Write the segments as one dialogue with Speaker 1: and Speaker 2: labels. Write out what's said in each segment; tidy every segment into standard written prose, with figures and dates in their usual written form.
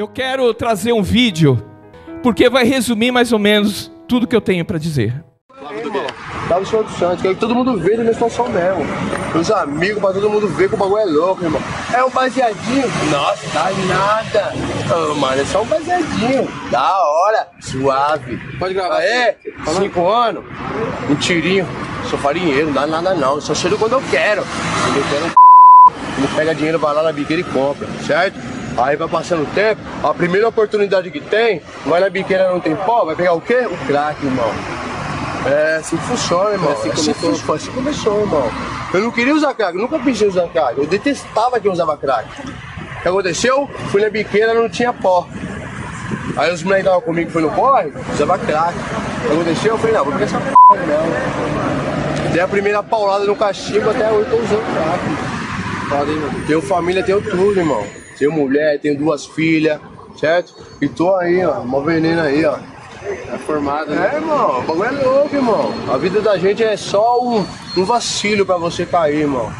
Speaker 1: Eu quero trazer um vídeo, porque vai resumir mais ou menos tudo que eu tenho para dizer.
Speaker 2: Dá o Senhor do Santos, quero que todo mundo veja a minha situação mesmo. Meus amigos, pra todo mundo ver que o bagulho é louco, irmão. É um baseadinho? Nossa, dá nada. Oh, mano, é só um baseadinho. Da hora, suave. Pode gravar. Aê, 5 anos, um tirinho. Sou farinheiro, não dá nada não. Só cheiro quando eu quero. Quando eu quero ele pega dinheiro, vai lá na biqueira e compra, certo? Aí vai passando o tempo, a primeira oportunidade que tem, vai na biqueira não tem pó, vai pegar o quê? O crack, irmão. É assim que funciona, irmão. Assim começou, irmão. Eu não queria usar crack, eu nunca pensei em usar crack. Eu detestava quem usava crack. O que aconteceu? Fui na biqueira, não tinha pó. Aí os moleques que estavam comigo, foi no corre, usava crack. O que aconteceu? Eu falei, não, vou pegar essa p*** não. Dei a primeira paulada no cachimbo, até hoje eu tô usando crack. Tenho família, tenho tudo, irmão. Tenho mulher, tenho 2 filhas, certo? E tô aí, ó, uma veneno aí, ó. É formado, né? É, irmão, o bagulho é louco, irmão. A vida da gente é só um vacilo pra você cair, irmão.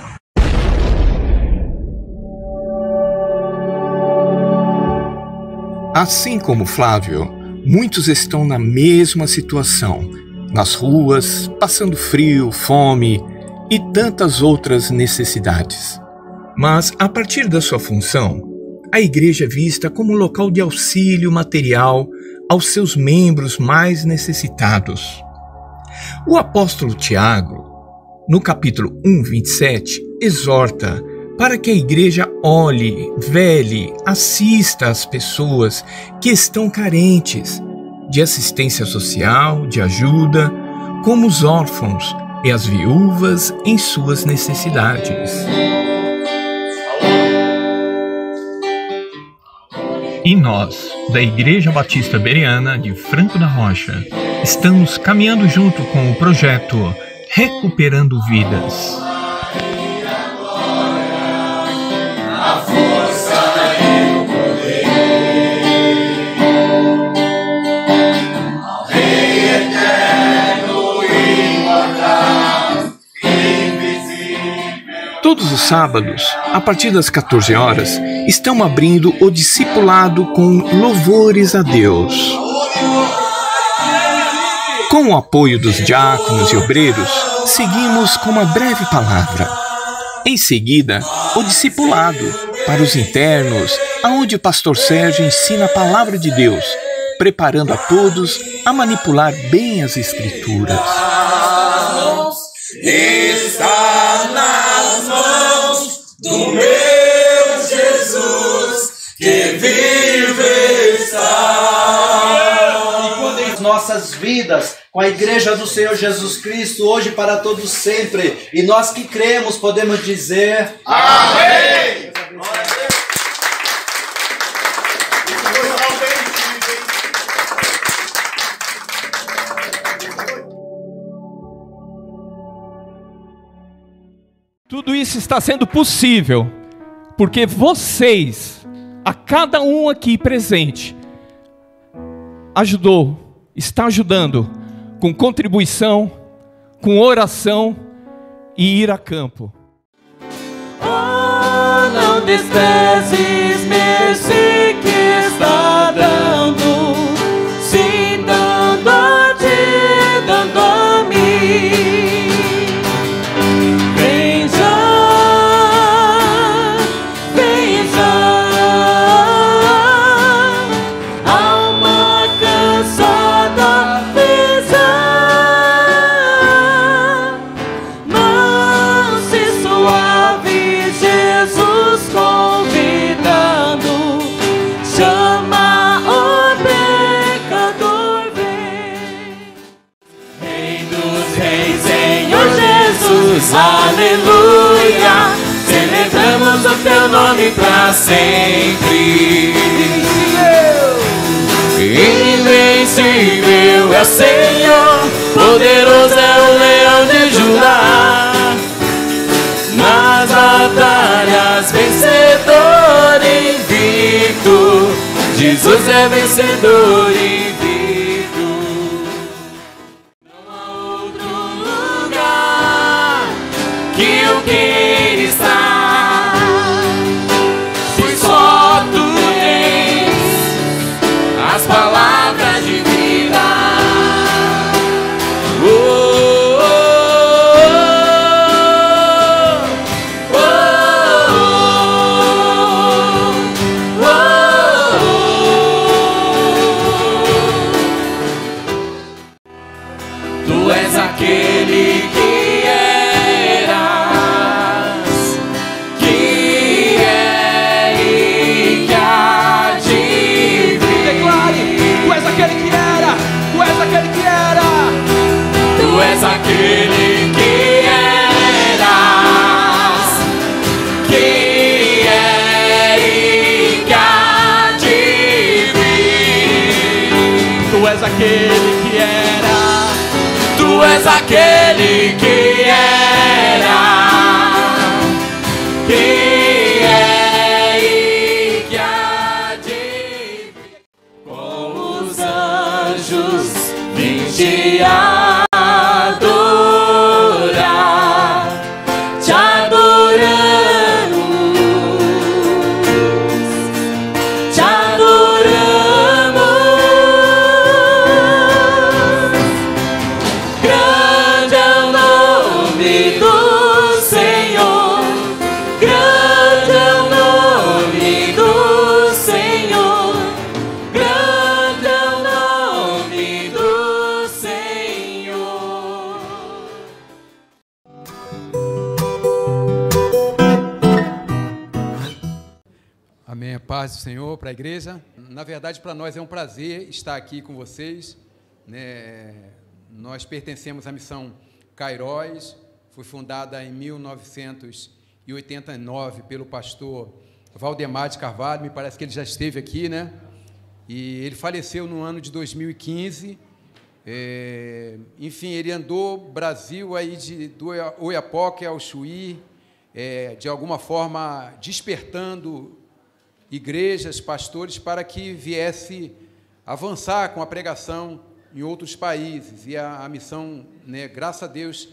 Speaker 3: Assim como Flávio, muitos estão na mesma situação, nas ruas, passando frio, fome e tantas outras necessidades. Mas, a partir da sua função, a igreja é vista como um local de auxílio material aos seus membros mais necessitados. O apóstolo Tiago, no capítulo 1, 27, exorta para que a igreja olhe, vele, assista às pessoas que estão carentes de assistência social, de ajuda, como os órfãos e as viúvas em suas necessidades. E nós, da Igreja Batista Bereana de Franco da Rocha, estamos caminhando junto com o projeto Recuperando Vidas. Todos os sábados, a partir das 14 horas, estão abrindo o discipulado com louvores a Deus. Com o apoio dos diáconos e obreiros, seguimos com uma breve palavra. Em seguida, o discipulado para os internos, aonde o pastor Sérgio ensina a palavra de Deus, preparando a todos a manipular bem as Escrituras.
Speaker 4: Está nas mãos do meu Jesus, que vive está.
Speaker 5: E quando em nossas vidas, com a igreja do Senhor Jesus Cristo, hoje para todos sempre, e nós que cremos podemos dizer
Speaker 4: amém.
Speaker 1: Tudo isso está sendo possível porque vocês, a cada um aqui presente, está ajudando com contribuição, com oração e ir a campo.
Speaker 4: Oh, não desprezes mercê que está dando, sim, dando a ti, dando a mim. Aleluia, celebramos o teu nome pra sempre. Invencível é o Senhor, poderoso é o leão de Judá. Nas batalhas vencedor invicto, Jesus é vencedor invicto. Que eu queira estar, pois só tu tens aquele que era, tu és aquele que era, que é e que há de vir. Com os anjos vim te adorar, te adoramos, te adoramos. Grande é o nome do Senhor, grande é o nome do Senhor, grande é o nome do Senhor.
Speaker 6: Amém. A paz do Senhor para a igreja. Na verdade, para nós é um prazer estar aqui com vocês, né? Nós pertencemos à missão Kairos, foi fundada em 1989 pelo pastor Valdemar de Carvalho, me parece que ele já esteve aqui, né? E ele faleceu no ano de 2015. Enfim, ele andou Brasil aí do Oiapoque ao Chuí, de alguma forma despertando igrejas, pastores, para que viesse avançar com a pregação em outros países. E a missão, né, graças a Deus,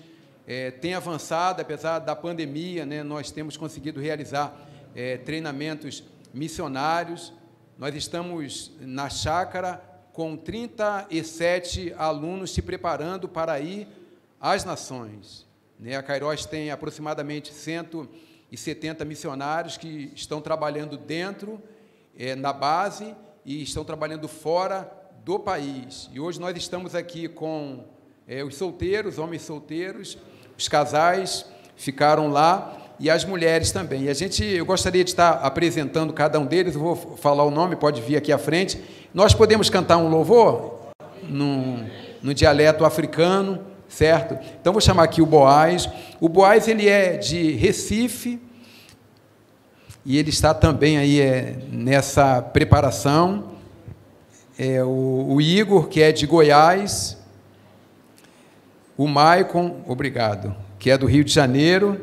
Speaker 6: tem avançado, apesar da pandemia, né, nós temos conseguido realizar treinamentos missionários. Nós estamos na chácara com 37 alunos se preparando para ir às nações. Né, a Kairos tem aproximadamente 170 missionários que estão trabalhando dentro, na base, e estão trabalhando fora do país. E hoje nós estamos aqui com os solteiros, homens solteiros, os casais ficaram lá, e as mulheres também. E eu gostaria de estar apresentando cada um deles, eu vou falar o nome, pode vir aqui à frente. Nós podemos cantar um louvor no dialeto africano, certo? Então, vou chamar aqui o Boaz. O Boaz, ele é de Recife, e ele está também aí nessa preparação. O Igor, que é de Goiás. O Maicon, obrigado, que é do Rio de Janeiro.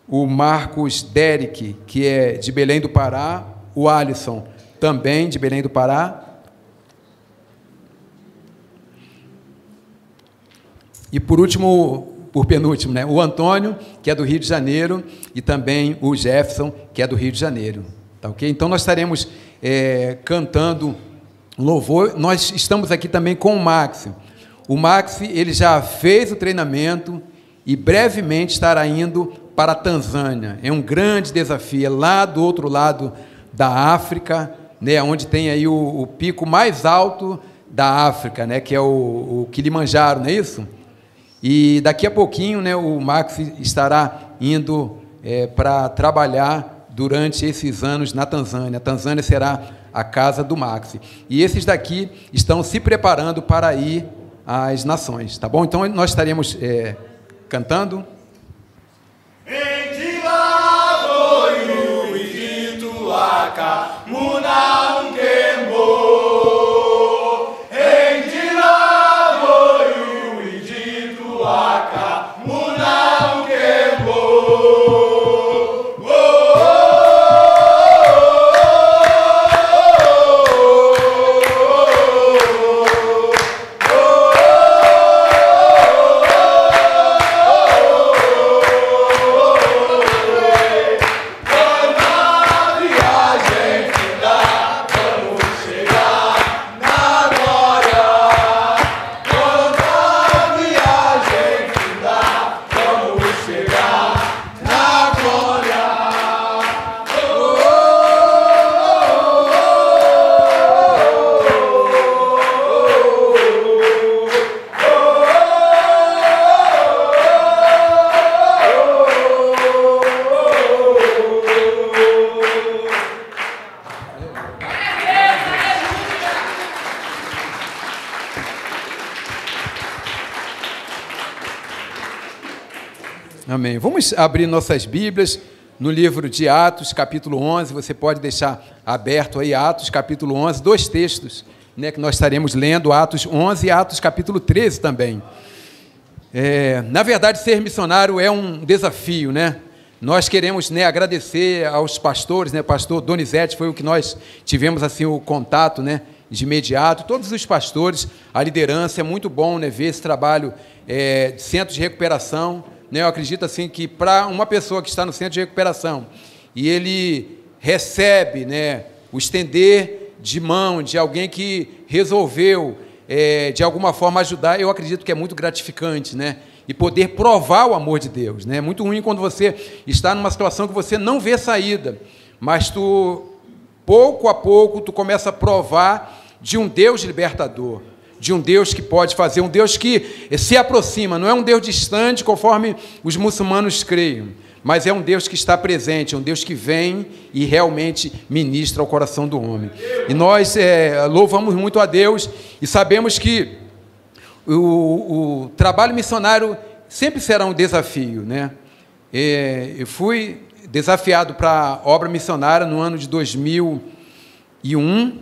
Speaker 6: O Marcos Derek, que é de Belém do Pará. O Alisson, também de Belém do Pará. E, por penúltimo, né, o Antônio, que é do Rio de Janeiro, e também o Jefferson, que é do Rio de Janeiro. Tá, ok? Então, nós estaremos cantando louvor. Nós estamos aqui também com o Maxi. O Maxi, ele já fez o treinamento e brevemente estará indo para a Tanzânia. É um grande desafio, é lá do outro lado da África, né, onde tem aí o pico mais alto da África, né, que é o Kilimanjaro, não é isso? E daqui a pouquinho, né, o Max estará indo para trabalhar durante esses anos na Tanzânia. A Tanzânia será a casa do Max. E esses daqui estão se preparando para ir às nações, tá bom? Então, nós estaremos cantando. Amém. Vamos abrir nossas Bíblias no livro de Atos, capítulo 11. Você pode deixar aberto aí Atos, capítulo 11, dois textos né, que nós estaremos lendo Atos 11 e Atos capítulo 13 também. Na verdade, ser missionário é um desafio, né? Nós queremos, né, agradecer aos pastores, né? Pastor Donizete foi o que nós tivemos assim o contato, né, de imediato. Todos os pastores, a liderança, é muito bom, né, ver esse trabalho de centro de recuperação, né? Eu acredito assim que para uma pessoa que está no centro de recuperação e ele recebe, né, o estender de mão de alguém que resolveu de alguma forma ajudar, eu acredito que é muito gratificante, né? E poder provar o amor de Deus, né? É muito ruim quando você está numa situação que você não vê saída, mas tu, pouco a pouco, tu começa a provar de um Deus libertador, de um Deus que pode fazer, um Deus que se aproxima, não é um Deus distante, conforme os muçulmanos creem, mas é um Deus que está presente, é um Deus que vem e realmente ministra ao coração do homem. E nós louvamos muito a Deus e sabemos que o trabalho missionário sempre será um desafio, né? Eu fui desafiado para a obra missionária no ano de 2001.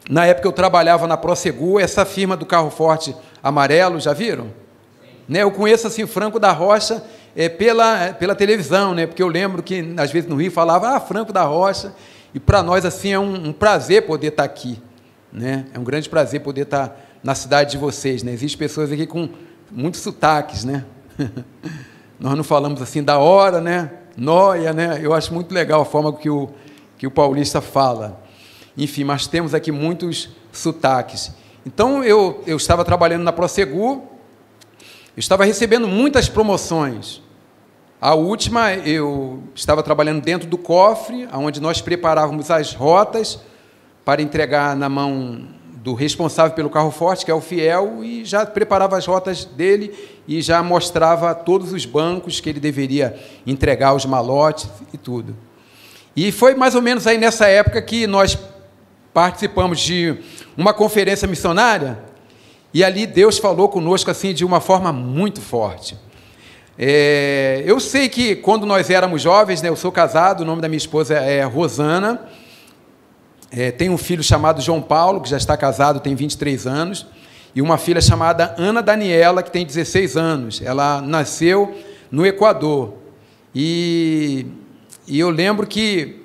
Speaker 6: Na época eu trabalhava na Prosegur, essa firma do carro forte amarelo, já viram? Né? Eu conheço assim Franco da Rocha pela televisão, né? Porque eu lembro que às vezes no Rio falava Franco da Rocha, e para nós assim é um prazer poder estar aqui, né? É um grande prazer poder estar na cidade de vocês, né? Existem pessoas aqui com muitos sotaques, né? Nós não falamos assim da hora, né? Noia, né? Eu acho muito legal a forma que o paulista fala. Enfim, mas temos aqui muitos sotaques. Então, eu estava trabalhando na Prosegur, eu estava recebendo muitas promoções. A última, eu estava trabalhando dentro do cofre, onde nós preparávamos as rotas para entregar na mão do responsável pelo carro forte, que é o fiel, e já preparava as rotas dele e já mostrava todos os bancos que ele deveria entregar, os malotes e tudo. E foi mais ou menos aí nessa época que nós participamos de uma conferência missionária, e ali Deus falou conosco assim de uma forma muito forte. Eu sei que quando nós éramos jovens, né, eu sou casado, o nome da minha esposa é Rosana, tenho um filho chamado João Paulo, que já está casado, tem 23 anos, e uma filha chamada Ana Daniela, que tem 16 anos. Ela nasceu no Equador. E eu lembro que,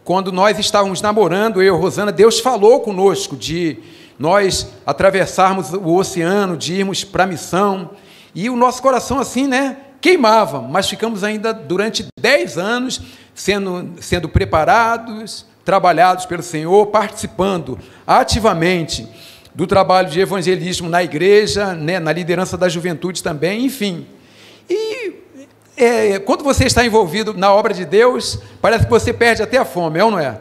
Speaker 6: quando nós estávamos namorando, eu e Rosana, Deus falou conosco de nós atravessarmos o oceano, de irmos para a missão, e o nosso coração assim, né, queimava, mas ficamos ainda durante 10 anos sendo preparados, trabalhados pelo Senhor, participando ativamente do trabalho de evangelismo na igreja, né, na liderança da juventude também, enfim. E quando você está envolvido na obra de Deus, parece que você perde até a fome, é ou não é?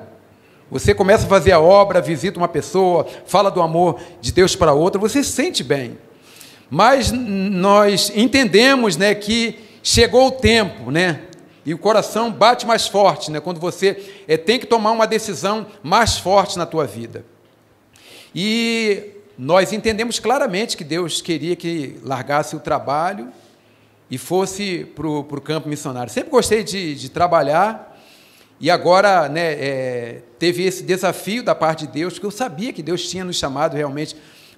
Speaker 6: Você começa a fazer a obra, visita uma pessoa, fala do amor de Deus para outra, você se sente bem. Mas nós entendemos, né, que chegou o tempo, né, e o coração bate mais forte, né, quando você tem que tomar uma decisão mais forte na tua vida. E nós entendemos claramente que Deus queria que largasse o trabalho e fosse para o campo missionário. Sempre gostei de trabalhar, e agora, né, teve esse desafio da parte de Deus, porque eu sabia que Deus tinha nos chamado realmente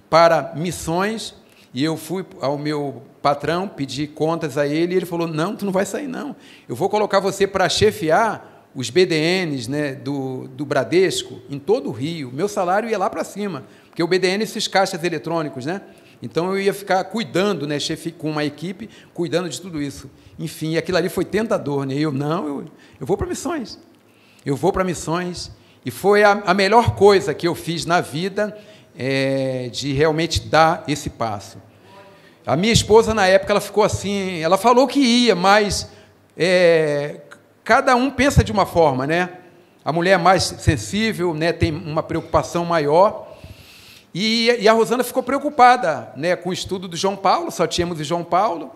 Speaker 6: para missões, e eu fui ao meu patrão, pedi contas a ele, e ele falou, não, tu não vai sair não, eu vou colocar você para chefiar os BDNs, né, do Bradesco, em todo o Rio. Meu salário ia lá para cima, porque o BDN, esses caixas eletrônicos, né? Então eu ia ficar cuidando, né, com uma equipe, cuidando de tudo isso. Enfim, aquilo ali foi tentador, né? Eu vou para missões. Eu vou para missões, e foi a melhor coisa que eu fiz na vida, de realmente dar esse passo. A minha esposa, na época, ela ficou assim, ela falou que ia, mas cada um pensa de uma forma, né? A mulher é mais sensível, né, tem uma preocupação maior, e a Rosana ficou preocupada, né, com o estudo do João Paulo, só tínhamos o João Paulo,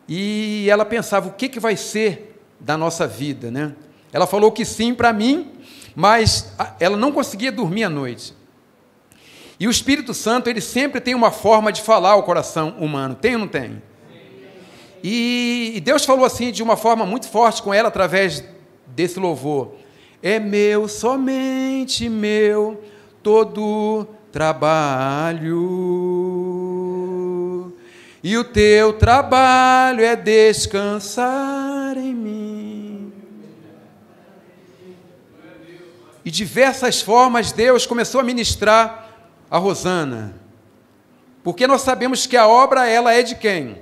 Speaker 6: e ela pensava, o que vai ser da nossa vida, né? Ela falou que sim para mim, mas ela não conseguia dormir à noite. E o Espírito Santo, ele sempre tem uma forma de falar ao coração humano, tem ou não tem? E Deus falou assim, de uma forma muito forte com ela, através desse louvor. É meu, somente meu, todo trabalho, e o teu trabalho é descansar em mim. E diversas formas Deus começou a ministrar a Rosana, porque nós sabemos que a obra ela é de quem?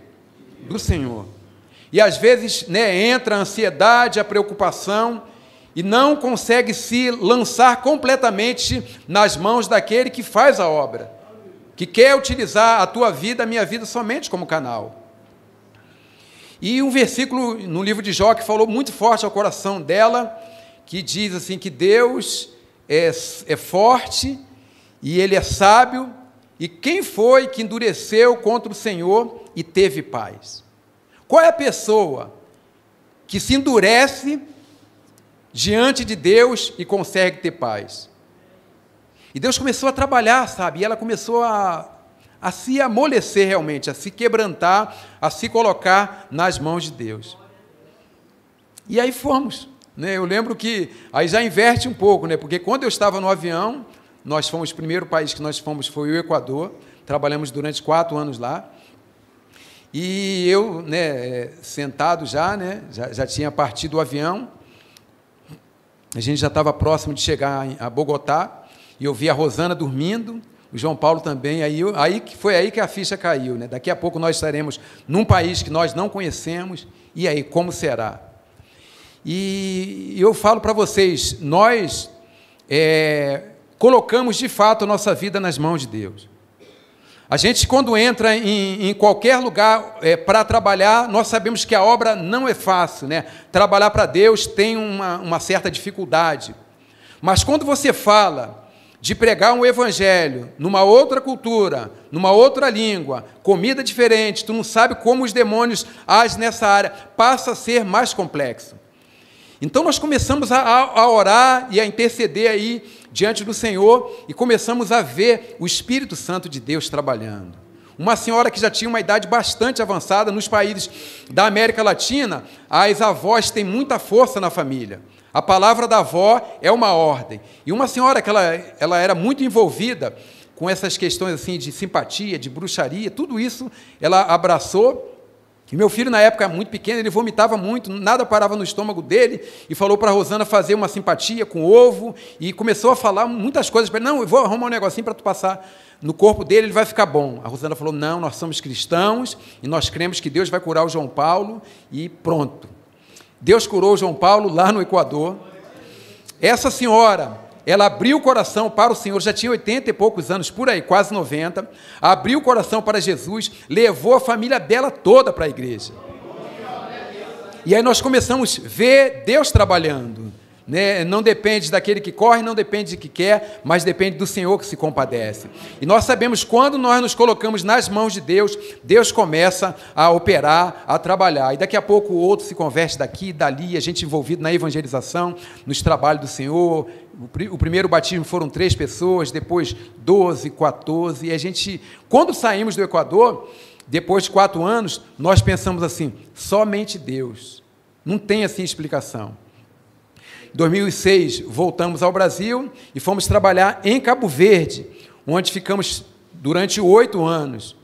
Speaker 6: Do Senhor. E às vezes, né, entra a ansiedade, a preocupação, e não consegue se lançar completamente nas mãos daquele que faz a obra, que quer utilizar a tua vida, a minha vida, somente como canal. E um versículo no livro de Jó que falou muito forte ao coração dela, que diz assim, que Deus é forte, e Ele é sábio, e quem foi que endureceu contra o Senhor e teve paz? Qual é a pessoa que se endurece diante de Deus e consegue ter paz? E Deus começou a trabalhar, sabe? E ela começou a se amolecer realmente, a se quebrantar, a se colocar nas mãos de Deus. E aí fomos, né? Eu lembro que aí já inverte um pouco, né? Porque quando eu estava no avião, nós fomos, o primeiro país que nós fomos foi o Equador, trabalhamos durante 4 anos lá. E eu, né, sentado já, né, já tinha partido o avião, a gente já estava próximo de chegar a Bogotá, e eu vi a Rosana dormindo, o João Paulo também, foi aí que a ficha caiu, né? Daqui a pouco nós estaremos num país que nós não conhecemos, e aí, como será? E eu falo para vocês, nós colocamos de fato a nossa vida nas mãos de Deus. A gente, quando entra em qualquer lugar para trabalhar, nós sabemos que a obra não é fácil, né? Trabalhar para Deus tem uma certa dificuldade. Mas quando você fala de pregar um evangelho numa outra cultura, numa outra língua, comida diferente, tu não sabe como os demônios agem nessa área, passa a ser mais complexo. Então nós começamos a orar e a interceder aí diante do Senhor e começamos a ver o Espírito Santo de Deus trabalhando. Uma senhora que já tinha uma idade bastante avançada, nos países da América Latina, as avós têm muita força na família. A palavra da avó é uma ordem. E uma senhora que ela era muito envolvida com essas questões assim de simpatia, de bruxaria, tudo isso ela abraçou. E meu filho, na época, muito pequeno, ele vomitava muito, nada parava no estômago dele, e falou para a Rosana fazer uma simpatia com ovo, e começou a falar muitas coisas para ele. Não, eu vou arrumar um negocinho para tu passar no corpo dele, ele vai ficar bom. A Rosana falou, não, nós somos cristãos, e nós cremos que Deus vai curar o João Paulo, e pronto. Deus curou o João Paulo lá no Equador. Essa senhora, ela abriu o coração para o Senhor, já tinha 80 e poucos anos, por aí, quase 90, abriu o coração para Jesus, levou a família dela toda para a igreja. E aí nós começamos a ver Deus trabalhando, né? Não depende daquele que corre, não depende de que quer, mas depende do Senhor que se compadece. E nós sabemos, quando nós nos colocamos nas mãos de Deus, Deus começa a operar, a trabalhar. E daqui a pouco o outro se converte daqui e dali, a gente envolvido na evangelização, nos trabalhos do Senhor. O primeiro batismo foram 3 pessoas, depois 12, 14, e a gente, quando saímos do Equador, depois de 4 anos, nós pensamos assim, somente Deus, não tem assim explicação. Em 2006, voltamos ao Brasil e fomos trabalhar em Cabo Verde, onde ficamos durante 8 anos,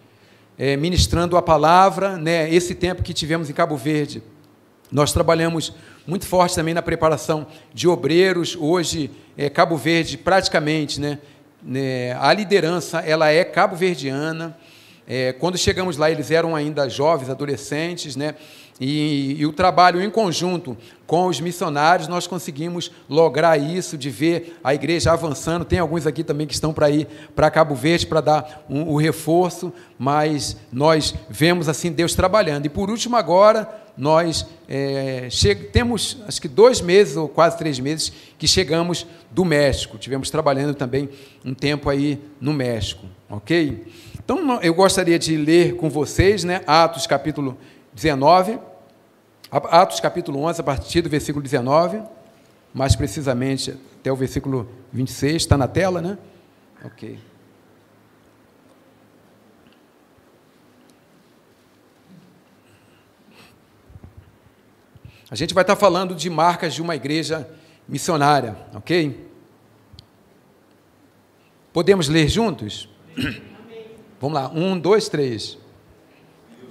Speaker 6: ministrando a palavra, né? Esse tempo que tivemos em Cabo Verde, nós trabalhamos muito forte também na preparação de obreiros. Hoje, Cabo Verde, praticamente, né, a liderança ela é cabo-verdiana. Quando chegamos lá, eles eram ainda jovens, adolescentes, né, e o trabalho em conjunto com os missionários, nós conseguimos lograr isso, de ver a igreja avançando. Tem alguns aqui também que estão para ir para Cabo Verde para dar o reforço, mas nós vemos assim Deus trabalhando. E por último agora, nós temos acho que 2 meses ou quase 3 meses que chegamos do México. Tivemos trabalhando também um tempo aí no México, ok? Então eu gostaria de ler com vocês, né, Atos capítulo 19, Atos capítulo 11, a partir do versículo 19, mais precisamente até o versículo 26, está na tela, né? Ok. A gente vai estar falando de marcas de uma igreja missionária, ok? Podemos ler juntos? Vamos lá, 1, 2, 3.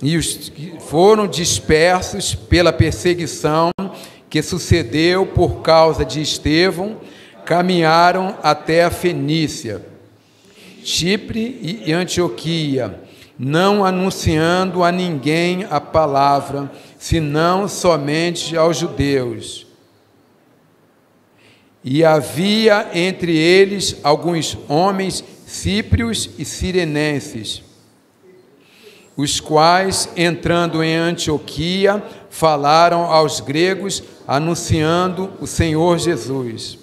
Speaker 6: E os que foram dispersos pela perseguição que sucedeu por causa de Estevão, caminharam até a Fenícia, Chipre e Antioquia, não anunciando a ninguém a palavra, senão somente aos judeus. E havia entre eles alguns homens cíprios e cirenenses, os quais, entrando em Antioquia, falaram aos gregos, anunciando o Senhor Jesus.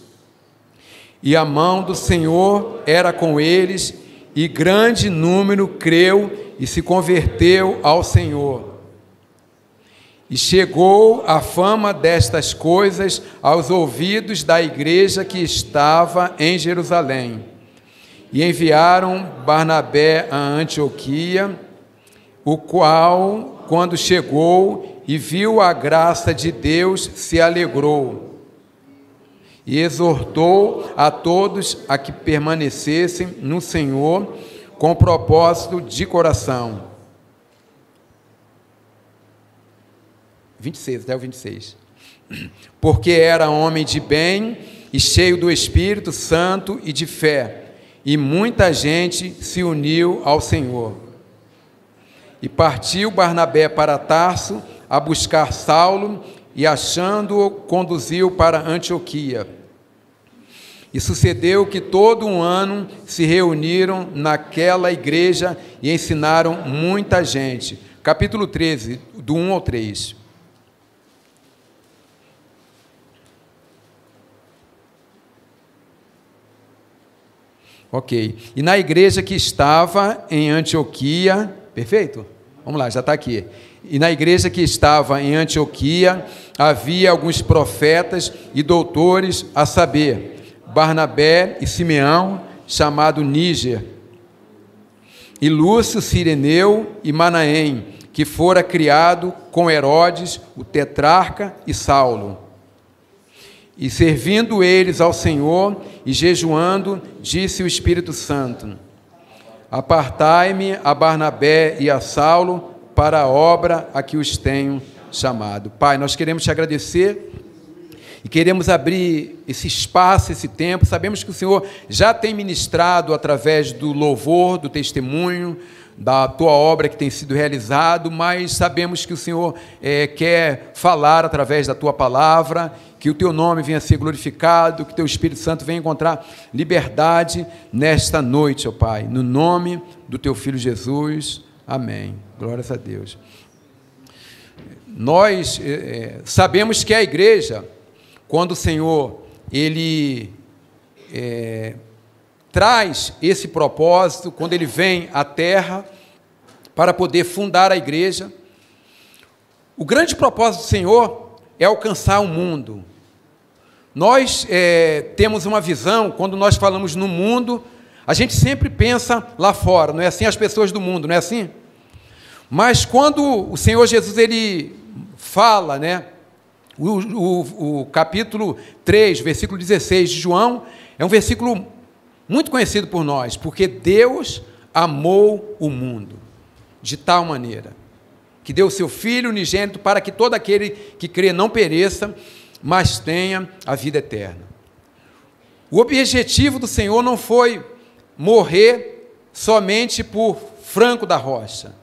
Speaker 6: E a mão do Senhor era com eles, e grande número creu e se converteu ao Senhor. E chegou a fama destas coisas aos ouvidos da igreja que estava em Jerusalém. E enviaram Barnabé a Antioquia, o qual, quando chegou e viu a graça de Deus, se alegrou. E exortou a todos a que permanecessem no Senhor com propósito de coração. 26, até o 26. Porque era homem de bem e cheio do Espírito Santo e de fé, e muita gente se uniu ao Senhor. E partiu Barnabé para Tarso a buscar Saulo, e achando-o, conduziu para Antioquia. E sucedeu que todo um ano se reuniram naquela igreja e ensinaram muita gente. Capítulo 13, do 1 ao 3. Ok. E na igreja que estava em Antioquia, perfeito? Vamos lá, já está aqui. E na igreja que estava em Antioquia, havia alguns profetas e doutores, a saber, Barnabé e Simeão, chamado Níger, e Lúcio, Cireneu e Manaém, que fora criado com Herodes, o tetrarca, e Saulo. E servindo eles ao Senhor e jejuando, disse o Espírito Santo: apartai-me a Barnabé e a Saulo para a obra a que os tenho chamado. Pai, nós queremos te agradecer e queremos abrir esse espaço, esse tempo. Sabemos que o Senhor já tem ministrado através do louvor, do testemunho, da tua obra que tem sido realizado, mas sabemos que o Senhor quer falar através da tua palavra, que o teu nome venha a ser glorificado, que o teu Espírito Santo venha encontrar liberdade nesta noite, ó Pai, no nome do teu Filho Jesus, amém. Glórias a Deus. Nós sabemos que a igreja, quando o Senhor, Ele traz esse propósito, quando Ele vem à terra para poder fundar a igreja, o grande propósito do Senhor é alcançar o mundo. Nós temos uma visão, quando nós falamos no mundo, a gente sempre pensa lá fora, não é assim? As pessoas do mundo, não é assim? Mas quando o Senhor Jesus, Ele fala, né? O capítulo 3, versículo 16 de João, é um versículo muito conhecido por nós, porque Deus amou o mundo de tal maneira, que deu o seu Filho unigênito para que todo aquele que crê não pereça, mas tenha a vida eterna. O objetivo do Senhor não foi morrer somente por Franco da Rocha,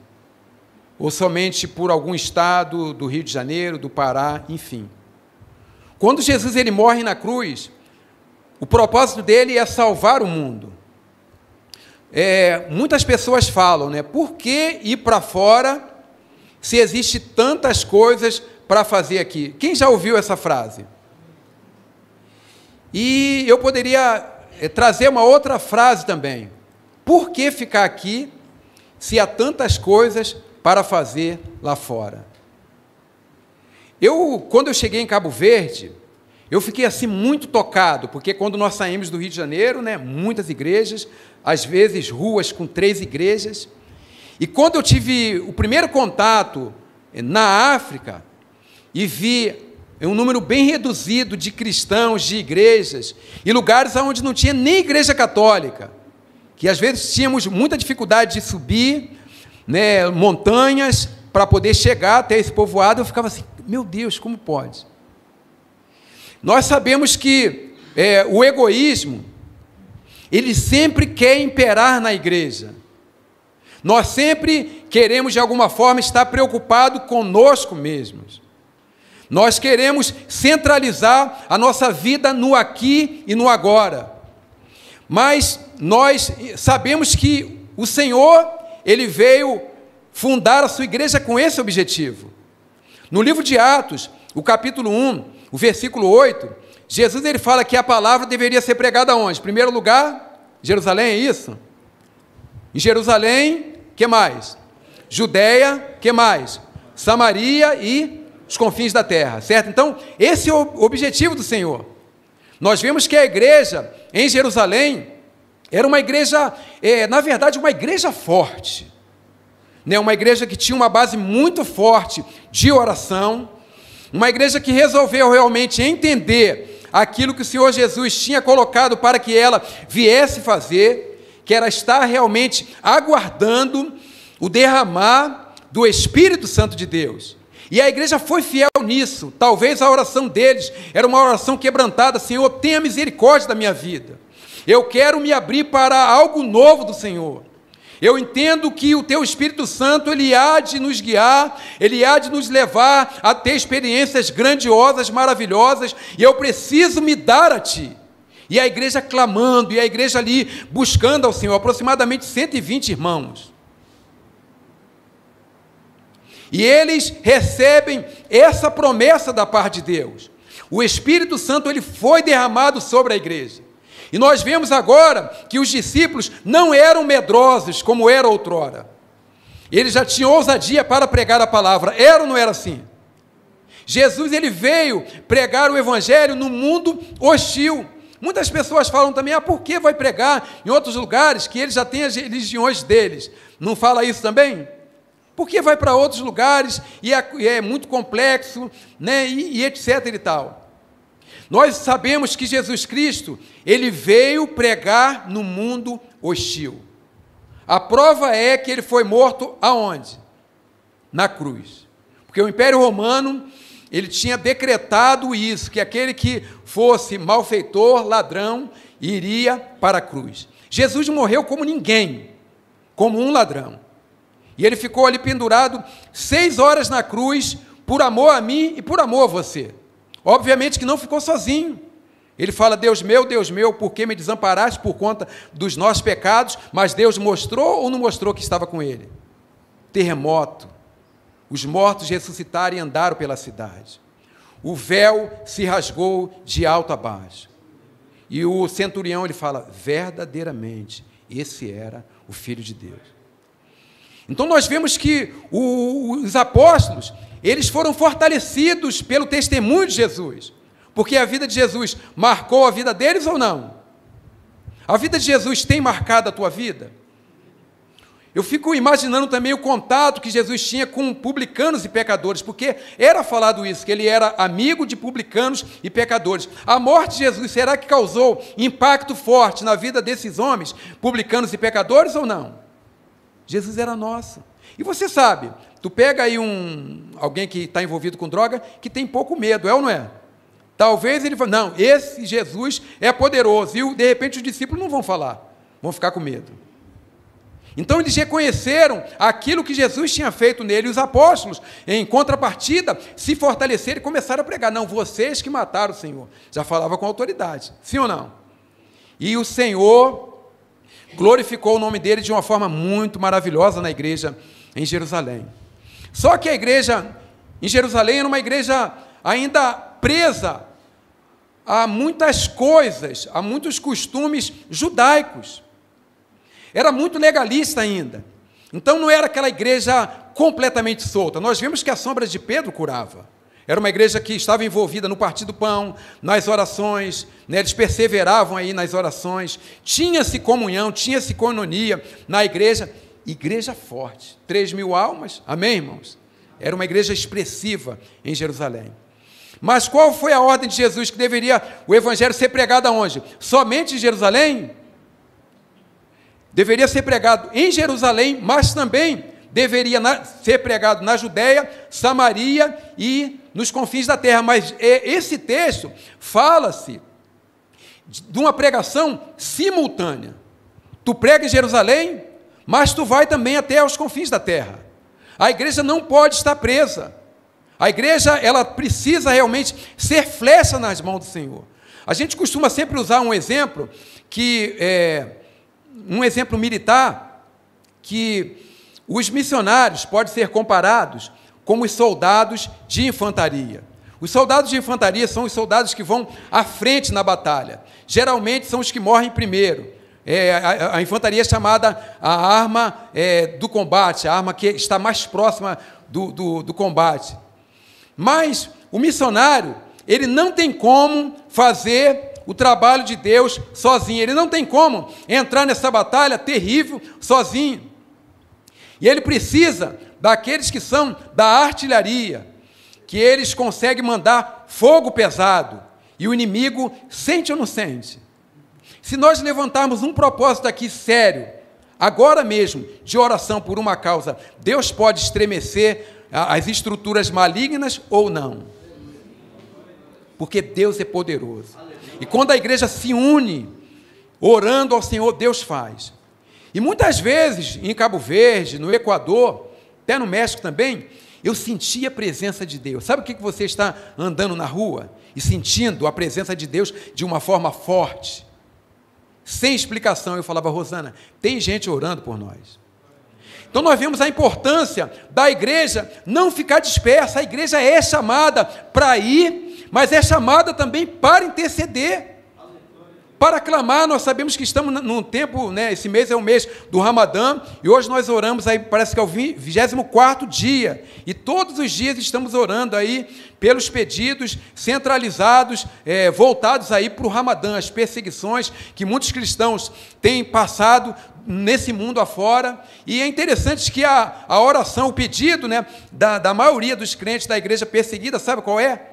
Speaker 6: ou somente por algum estado do Rio de Janeiro, do Pará, enfim. Quando Jesus ele morre na cruz, o propósito dele é salvar o mundo. Muitas pessoas falam, né? Por que ir para fora se existe tantas coisas para fazer aqui? Quem já ouviu essa frase? E eu poderia trazer uma outra frase também. Por que ficar aqui se há tantas coisas para fazer lá fora? Quando eu cheguei em Cabo Verde, eu fiquei assim muito tocado, porque quando nós saímos do Rio de Janeiro, né, muitas igrejas, às vezes ruas com 3 igrejas, e quando eu tive o primeiro contato na África, e vi um número bem reduzido de cristãos, de igrejas, e lugares onde não tinha nem igreja católica, que às vezes tínhamos muita dificuldade de subir, né, montanhas para poder chegar até esse povoado. Eu ficava assim, meu Deus, como pode? Nós sabemos que o egoísmo, ele sempre quer imperar na igreja. Nós sempre queremos, de alguma forma, estar preocupados conosco mesmos. Nós queremos centralizar a nossa vida no aqui e no agora. Mas nós sabemos que o Senhor, Ele veio fundar a sua igreja com esse objetivo. No livro de Atos, o capítulo 1, o versículo 8, Jesus ele fala que a palavra deveria ser pregada onde? Em primeiro lugar, Jerusalém, é isso? Em Jerusalém, que mais? Judeia, que mais? Samaria e os confins da terra, certo? Então, esse é o objetivo do Senhor. Nós vemos que a igreja em Jerusalém era uma igreja, na verdade, uma igreja forte, né? Uma igreja que tinha uma base muito forte de oração, uma igreja que resolveu realmente entender aquilo que o Senhor Jesus tinha colocado para que ela viesse fazer, que era estar realmente aguardando o derramar do Espírito Santo de Deus. E a igreja foi fiel nisso. Talvez a oração deles era uma oração quebrantada: Senhor, tenha misericórdia da minha vida. Eu quero me abrir para algo novo do Senhor. Eu entendo que o Teu Espírito Santo, Ele há de nos guiar, Ele há de nos levar a ter experiências grandiosas, maravilhosas, e eu preciso me dar a Ti. E a igreja clamando, e a igreja ali buscando ao Senhor, aproximadamente 120 irmãos. E eles recebem essa promessa da parte de Deus. O Espírito Santo, ele foi derramado sobre a igreja. E nós vemos agora que os discípulos não eram medrosos como era outrora. Eles já tinham ousadia para pregar a palavra. Era ou não era assim? Jesus, ele veio pregar o evangelho no mundo hostil. Muitas pessoas falam também, por que vai pregar em outros lugares que eles já têm as religiões deles? Não fala isso também? Por que vai para outros lugares e é muito complexo, né, e etc e tal? Nós sabemos que Jesus Cristo, ele veio pregar no mundo hostil. A prova é que ele foi morto aonde? Na cruz. Porque o Império Romano, ele tinha decretado isso, que aquele que fosse malfeitor, ladrão, iria para a cruz. Jesus morreu como ninguém, como um ladrão. E ele ficou ali pendurado 6 horas na cruz, por amor a mim e por amor a você. Obviamente que não ficou sozinho. Ele fala, Deus meu, por que me desamparaste por conta dos nossos pecados? Mas Deus mostrou ou não mostrou que estava com ele? Terremoto. Os mortos ressuscitaram e andaram pela cidade. O véu se rasgou de alto a baixo. E o centurião, ele fala, verdadeiramente, esse era o Filho de Deus. Então nós vemos que os apóstolos, eles foram fortalecidos pelo testemunho de Jesus, porque a vida de Jesus marcou a vida deles ou não? A vida de Jesus tem marcado a tua vida? Eu fico imaginando também o contato que Jesus tinha com publicanos e pecadores, porque era falado isso, que ele era amigo de publicanos e pecadores. A morte de Jesus, será que causou impacto forte na vida desses homens, publicanos e pecadores ou não? Jesus era nosso. E você sabe, tu pega aí alguém que está envolvido com droga, que tem pouco medo, é ou não é? Talvez ele fale, não, esse Jesus é poderoso, e de repente os discípulos não vão falar, vão ficar com medo. Então eles reconheceram aquilo que Jesus tinha feito nele, e os apóstolos, em contrapartida, se fortaleceram e começaram a pregar, não, vocês que mataram o Senhor. Já falava com autoridade, sim ou não? E o Senhor glorificou o nome dele de uma forma muito maravilhosa na igreja em Jerusalém. Só que a igreja em Jerusalém era uma igreja ainda presa a muitas coisas, a muitos costumes judaicos. Era muito legalista ainda. Então não era aquela igreja completamente solta. Nós vimos que a sombra de Pedro curava. Era uma igreja que estava envolvida no partir do pão, nas orações, né? Eles perseveravam aí nas orações, tinha-se comunhão, tinha-se coinonia na igreja, igreja forte, 3.000 almas, amém, irmãos? Era uma igreja expressiva em Jerusalém. Mas qual foi a ordem de Jesus que deveria o evangelho ser pregado aonde? Somente em Jerusalém? deveria ser pregado em Jerusalém, mas também deveria ser pregado na Judéia, Samaria e nos confins da terra. Mas esse texto fala-se de uma pregação simultânea. Tu prega em Jerusalém, mas tu vai também até aos confins da terra. A igreja não pode estar presa. A igreja, ela precisa realmente ser flecha nas mãos do Senhor. A gente costuma sempre usar um exemplo, um exemplo militar, que os missionários podem ser comparados como os soldados de infantaria. Os soldados de infantaria são os soldados que vão à frente na batalha. Geralmente são os que morrem primeiro. A infantaria é chamada a arma do combate, a arma que está mais próxima do combate. Mas o missionário, ele não tem como fazer o trabalho de Deus sozinho. Ele não tem como entrar nessa batalha terrível sozinho. E ele precisa daqueles que são da artilharia, que eles conseguem mandar fogo pesado. E o inimigo sente ou não sente? Se nós levantarmos um propósito aqui sério, agora mesmo, de oração por uma causa, Deus pode estremecer as estruturas malignas ou não? Porque Deus é poderoso. E quando a igreja se une, orando ao Senhor, Deus faz. E muitas vezes, em Cabo Verde, no Equador, até no México também, eu sentia a presença de Deus. Sabe o que você está andando na rua e sentindo a presença de Deus de uma forma forte? Sem explicação. Eu falava, Rosana, tem gente orando por nós. Então nós vemos a importância da igreja não ficar dispersa. A igreja é chamada para ir, mas é chamada também para interceder, para clamar. Nós sabemos que estamos num tempo, né, esse mês é o mês do Ramadã, e hoje nós oramos aí, parece que é o 24º dia, e todos os dias estamos orando aí pelos pedidos centralizados, voltados aí para o Ramadã, as perseguições que muitos cristãos têm passado nesse mundo afora. E é interessante que a oração, o pedido, né, da maioria dos crentes da igreja perseguida, sabe qual é?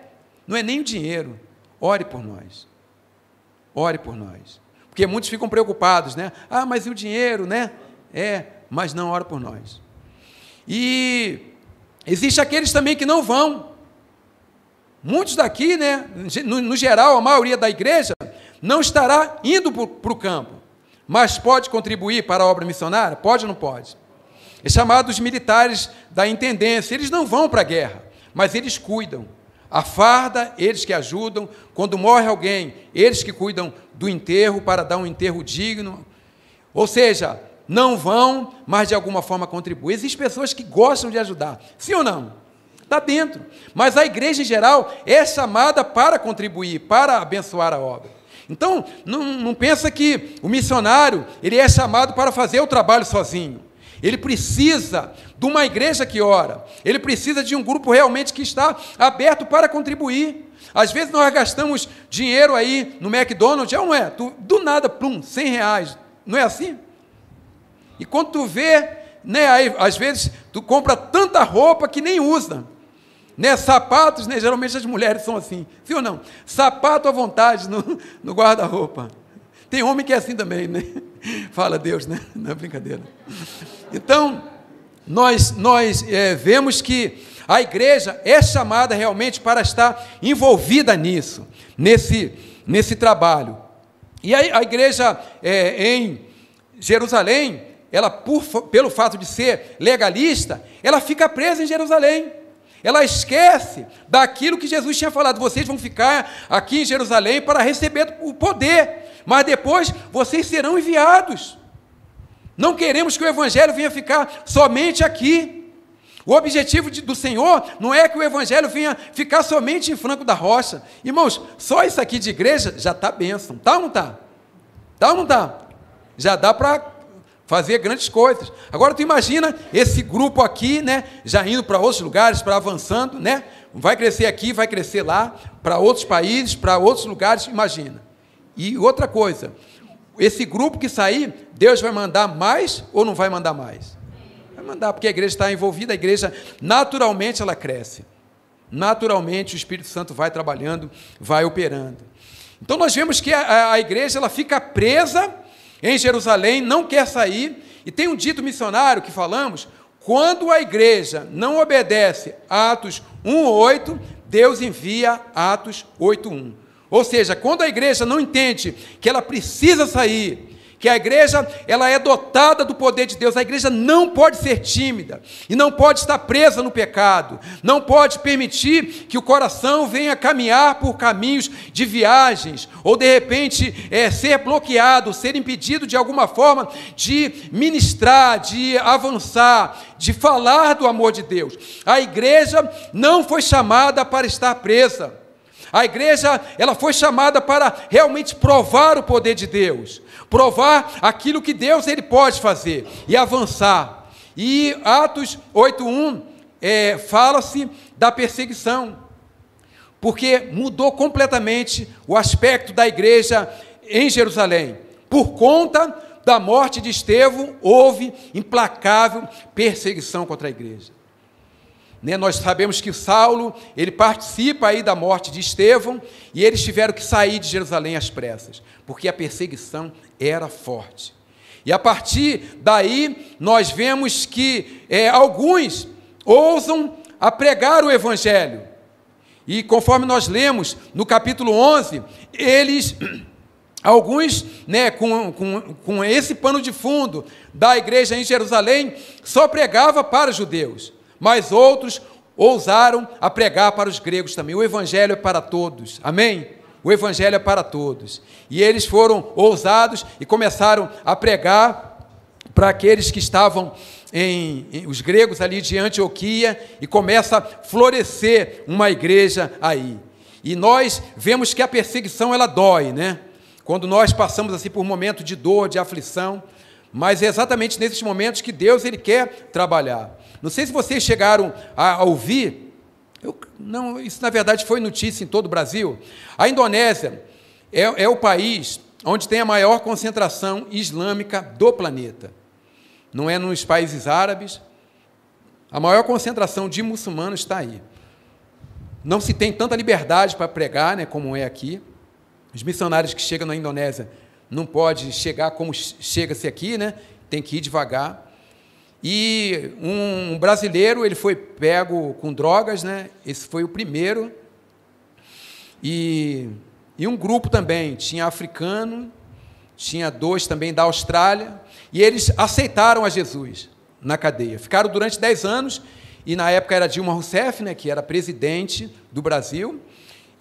Speaker 6: Não é nem o dinheiro. Ore por nós. Ore por nós. Porque muitos ficam preocupados, né? Ah, mas e o dinheiro, né? Mas não, ora por nós. E existe aqueles também que não vão. Muitos daqui, né, no geral, a maioria da igreja, não estará indo para o campo, mas pode contribuir para a obra missionária? Pode ou não pode? É chamado os militares da intendência. Eles não vão para a guerra, mas eles cuidam. A farda, eles que ajudam. Quando morre alguém, eles que cuidam do enterro, para dar um enterro digno. Ou seja, não vão, mas de alguma forma contribuem. Existem pessoas que gostam de ajudar, sim ou não? Está dentro. Mas a igreja em geral é chamada para contribuir, para abençoar a obra. Então, não pensa que o missionário, ele é chamado para fazer o trabalho sozinho. Ele precisa de uma igreja que ora. Ele precisa de um grupo realmente que está aberto para contribuir. Às vezes nós gastamos dinheiro aí no McDonald's, não é? Do nada, plum, R$100. Não é assim? E quando tu vê, né, aí, às vezes tu compra tanta roupa que nem usa. Né, sapatos, né, geralmente as mulheres são assim, sim ou não? Sapato à vontade no guarda-roupa. Tem homem que é assim também, né? Fala Deus, né? Não é brincadeira. Então, nós vemos que a igreja é chamada realmente para estar envolvida nisso, nesse trabalho. E a igreja em Jerusalém, ela, pelo fato de ser legalista, ela fica presa em Jerusalém. Ela esquece daquilo que Jesus tinha falado. Vocês vão ficar aqui em Jerusalém para receber o poder, mas depois vocês serão enviados. Não queremos que o evangelho venha ficar somente aqui. O objetivo do Senhor não é que o evangelho venha ficar somente em Franco da Rocha. Irmãos, só isso aqui de igreja já está bênção. Tá ou não está? Tá ou não está? Já dá para fazer grandes coisas. Agora tu imagina esse grupo aqui, né, já indo para outros lugares, para avançando, né? Vai crescer aqui, vai crescer lá, para outros países, para outros lugares, imagina. E outra coisa, esse grupo que sair, Deus vai mandar mais ou não vai mandar mais? Vai mandar, porque a igreja está envolvida, a igreja naturalmente ela cresce. Naturalmente o Espírito Santo vai trabalhando, vai operando. Então nós vemos que a igreja ela fica presa em Jerusalém, não quer sair, e tem um dito missionário que falamos: quando a igreja não obedece a Atos 1:8, Deus envia Atos 8:1. Ou seja, quando a igreja não entende que ela precisa sair, que a igreja ela é dotada do poder de Deus, a igreja não pode ser tímida e não pode estar presa no pecado, não pode permitir que o coração venha caminhar por caminhos de viagens, ou de repente ser bloqueado, ser impedido de alguma forma de ministrar, de avançar, de falar do amor de Deus. A igreja não foi chamada para estar presa. A igreja ela foi chamada para realmente provar o poder de Deus, provar aquilo que Deus ele pode fazer e avançar. E Atos 8:1 fala-se da perseguição, porque mudou completamente o aspecto da igreja em Jerusalém. Por conta da morte de Estevão, houve implacável perseguição contra a igreja. Nós sabemos que Saulo, ele participa aí da morte de Estevão, e eles tiveram que sair de Jerusalém às pressas, porque a perseguição era forte. E a partir daí, nós vemos que alguns ousam a pregar o Evangelho. E conforme nós lemos no capítulo 11, alguns, com esse pano de fundo da igreja em Jerusalém, só pregava para os judeus, mas outros ousaram a pregar para os gregos também. O Evangelho é para todos, amém? O Evangelho é para todos. E eles foram ousados e começaram a pregar para aqueles que estavam os gregos ali de Antioquia, e começa a florescer uma igreja aí. E nós vemos que a perseguição ela dói, né? Quando nós passamos assim por um momento de dor, de aflição, mas é exatamente nesses momentos que Deus ele quer trabalhar. Não sei se vocês chegaram a ouvir, isso na verdade foi notícia em todo o Brasil. A Indonésia é o país onde tem a maior concentração islâmica do planeta. Não é nos países árabes, a maior concentração de muçulmanos está aí. Não se tem tanta liberdade para pregar, como é aqui. Os missionários que chegam na Indonésia não podem chegar como chega-se aqui, tem que ir devagar. E um brasileiro, ele foi pego com drogas, esse foi o primeiro, e um grupo também, tinha africano, tinha 2 também da Austrália, e eles aceitaram a Jesus na cadeia, ficaram durante 10 anos, e na época era Dilma Rousseff, que era presidente do Brasil,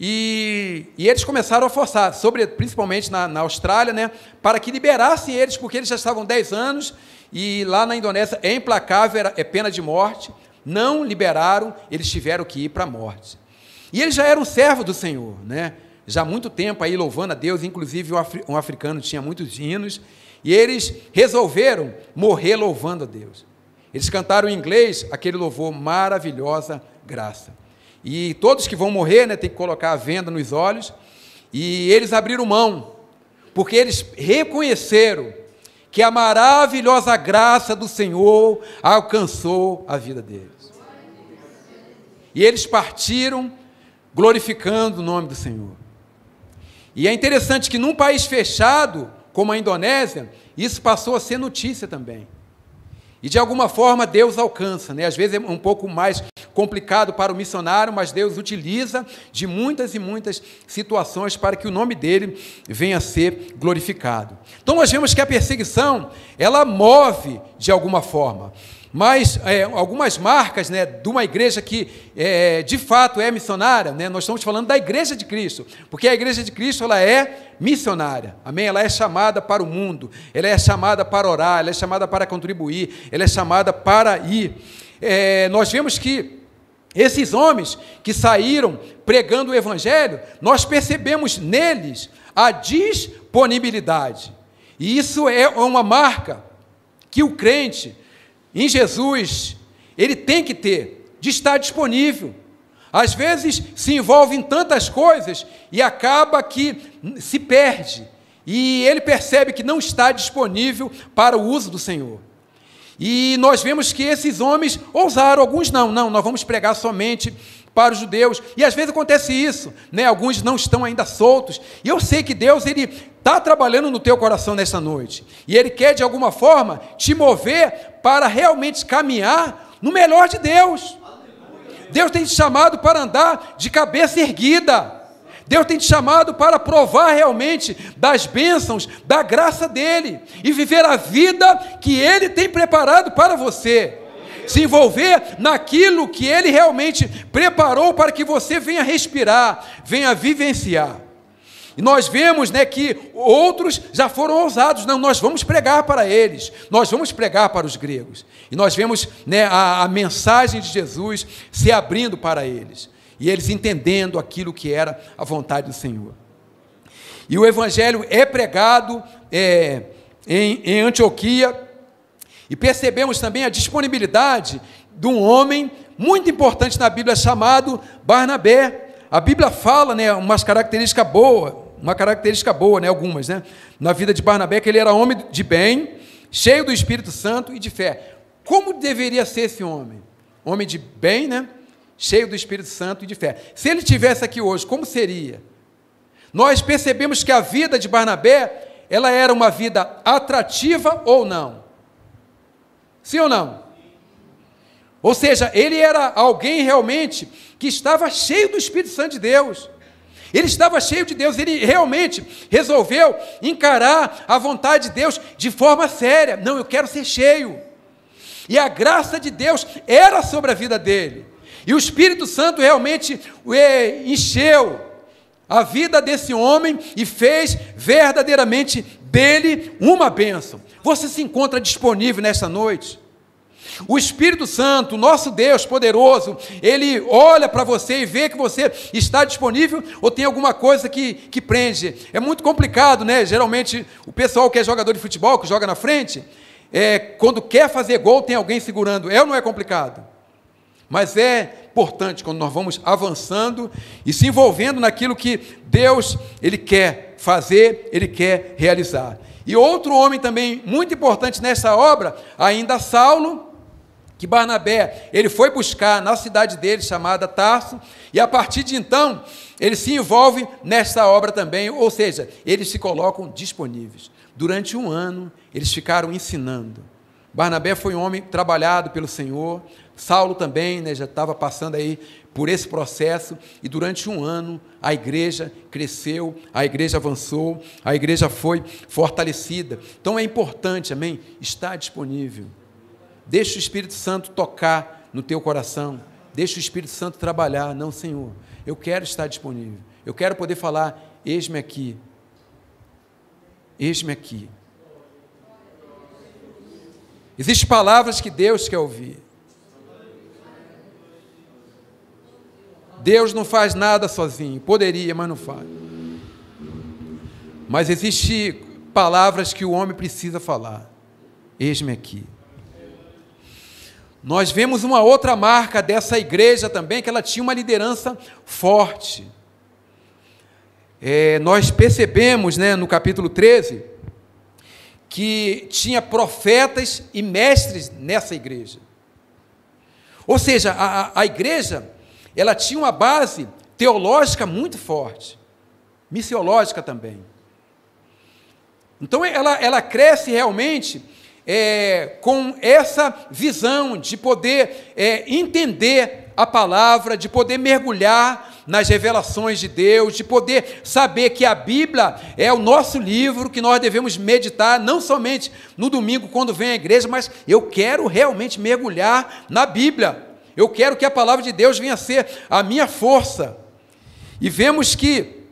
Speaker 6: e eles começaram a forçar, principalmente na Austrália, para que liberassem eles, porque eles já estavam 10 anos, e lá na Indonésia é implacável, é pena de morte, não liberaram, eles tiveram que ir para a morte. E eles já eram servos do Senhor, já há muito tempo aí louvando a Deus, inclusive um africano tinha muitos hinos, e eles resolveram morrer louvando a Deus. Eles cantaram em inglês aquele louvor, Maravilhosa Graça. E todos que vão morrer, tem que colocar a venda nos olhos, e eles abriram mão, porque eles reconheceram que a maravilhosa graça do Senhor alcançou a vida deles. E eles partiram glorificando o nome do Senhor. E é interessante que num país fechado, como a Indonésia, isso passou a ser notícia também. E de alguma forma Deus alcança, às vezes é um pouco mais complicado para o missionário, mas Deus utiliza de muitas e muitas situações para que o nome dele venha a ser glorificado. Então nós vemos que a perseguição, ela move de alguma forma, mas algumas marcas de uma igreja que de fato é missionária, nós estamos falando da igreja de Cristo, porque a igreja de Cristo ela é missionária, amém? Ela é chamada para o mundo, ela é chamada para orar, ela é chamada para contribuir, ela é chamada para ir. Nós vemos que esses homens que saíram pregando o Evangelho, nós percebemos neles a disponibilidade, e isso é uma marca que o crente em Jesus, ele tem que ter, de estar disponível. Às vezes se envolve em tantas coisas e acaba que se perde, e ele percebe que não está disponível para o uso do Senhor. E nós vemos que esses homens ousaram, alguns não, nós vamos pregar somente para os judeus. E às vezes acontece isso, né? Alguns não estão ainda soltos. E eu sei que Deus, Ele está trabalhando no teu coração nessa noite. E Ele quer, de alguma forma, te mover para realmente caminhar no melhor de Deus. Deus tem te chamado para andar de cabeça erguida. Deus tem te chamado para provar realmente das bênçãos, da graça dEle, e viver a vida que Ele tem preparado para você. Se envolver naquilo que Ele realmente preparou para que você venha respirar, venha vivenciar. E nós vemos, né, que outros já foram ousados. Não, nós vamos pregar para eles, nós vamos pregar para os gregos. E nós vemos, né, a mensagem de Jesus se abrindo para eles. E eles entendendo aquilo que era a vontade do Senhor. E o Evangelho é pregado em Antioquia, e percebemos também a disponibilidade de um homem muito importante na Bíblia chamado Barnabé. A Bíblia fala, né, uma característica boa, né, algumas, né, na vida de Barnabé, que ele era homem de bem, cheio do Espírito Santo e de fé. Como deveria ser esse homem? Homem de bem, né? Cheio do Espírito Santo e de fé. Se ele estivesse aqui hoje, como seria? Nós percebemos que a vida de Barnabé, ela era uma vida atrativa ou não? Sim ou não? Ou seja, ele era alguém realmente que estava cheio do Espírito Santo de Deus. Ele estava cheio de Deus, ele realmente resolveu encarar a vontade de Deus de forma séria. Não, eu quero ser cheio. E a graça de Deus era sobre a vida dele. E o Espírito Santo realmente encheu a vida desse homem e fez verdadeiramente dele uma bênção. Você se encontra disponível nessa noite? O Espírito Santo, nosso Deus poderoso, Ele olha para você e vê que você está disponível ou tem alguma coisa que prende. É muito complicado, né? Geralmente o pessoal que é jogador de futebol, que joga na frente, quando quer fazer gol tem alguém segurando. É ou não é complicado? Mas é importante quando nós vamos avançando e se envolvendo naquilo que Deus, Ele quer fazer, Ele quer realizar. E outro homem também muito importante nessa obra, ainda Saulo, que Barnabé, ele foi buscar na cidade dele, chamada Tarso, e a partir de então, ele se envolve nessa obra também, ou seja, eles se colocam disponíveis. Durante um ano, eles ficaram ensinando. Barnabé foi um homem trabalhado pelo Senhor, Saulo também, né, já estava passando aí por esse processo, e durante um ano a igreja cresceu, a igreja avançou, a igreja foi fortalecida. Então é importante, amém, estar disponível. Deixa o Espírito Santo tocar no teu coração, deixa o Espírito Santo trabalhar. Não, Senhor, eu quero estar disponível, eu quero poder falar, eis-me aqui, eis-me aqui. Existem palavras que Deus quer ouvir. Deus não faz nada sozinho, poderia, mas não faz. Mas existem palavras que o homem precisa falar. Eis-me aqui. Nós vemos uma outra marca dessa igreja também, que ela tinha uma liderança forte. Nós percebemos, né, no capítulo 13, que tinha profetas e mestres nessa igreja. Ou seja, a igreja, ela tinha uma base teológica muito forte, missiológica também. Então, ela cresce realmente com essa visão de poder entender a palavra, de poder mergulhar nas revelações de Deus, de poder saber que a Bíblia é o nosso livro, que nós devemos meditar, não somente no domingo quando vem à igreja, mas eu quero realmente mergulhar na Bíblia. Eu quero que a palavra de Deus venha a ser a minha força. E vemos que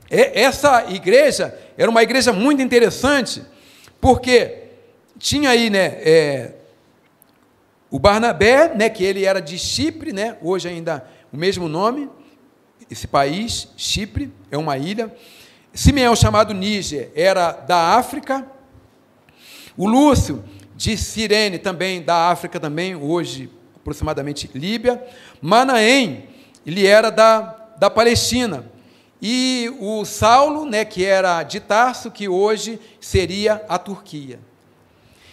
Speaker 6: essa igreja era uma igreja muito interessante, porque tinha aí, né, o Barnabé, né, que ele era de Chipre, né, hoje ainda o mesmo nome, esse país, Chipre, é uma ilha. Simeão, chamado Níger, era da África. O Lúcio, de Cirene, também da África, também, hoje aproximadamente Líbia. Manaém, ele era da Palestina. E o Saulo, né, que era de Tarso, que hoje seria a Turquia.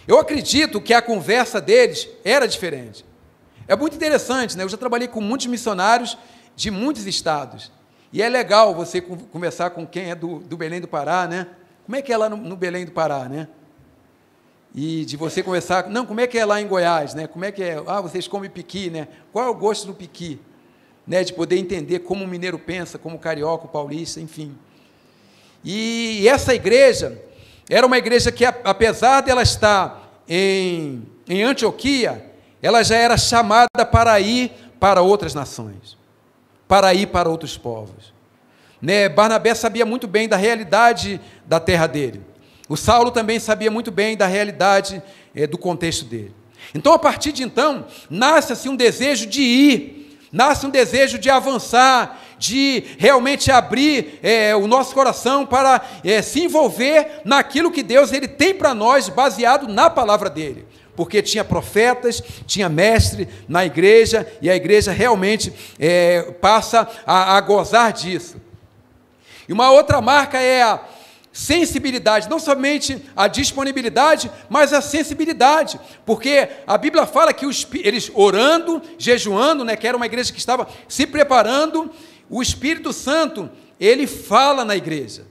Speaker 6: Eu acredito que a conversa deles era diferente. É muito interessante, né? Eu já trabalhei com muitos missionários de muitos estados. E é legal você conversar com quem é do Belém do Pará, né? Como é que é lá no Belém do Pará, né? E de você conversar, não, como é que é lá em Goiás, né? Como é que é? Ah, vocês comem piqui, né? Qual é o gosto do piqui? Né? De poder entender como o mineiro pensa, como o carioca, o paulista, enfim. E essa igreja era uma igreja que, apesar dela estar em Antioquia, ela já era chamada para ir para outras nações, para ir para outros povos. Né? Barnabé sabia muito bem da realidade da terra dele. O Saulo também sabia muito bem da realidade do contexto dele. Então, a partir de então, nasce assim um desejo de ir, nasce um desejo de avançar, de realmente abrir o nosso coração para se envolver naquilo que Deus ele tem para nós, baseado na palavra dele. Porque tinha profetas, tinha mestre na igreja, e a igreja realmente passa a gozar disso. E uma outra marca é a sensibilidade, não somente a disponibilidade, mas a sensibilidade, porque a Bíblia fala que eles orando, jejuando, né, que era uma igreja que estava se preparando, o Espírito Santo, ele fala na igreja.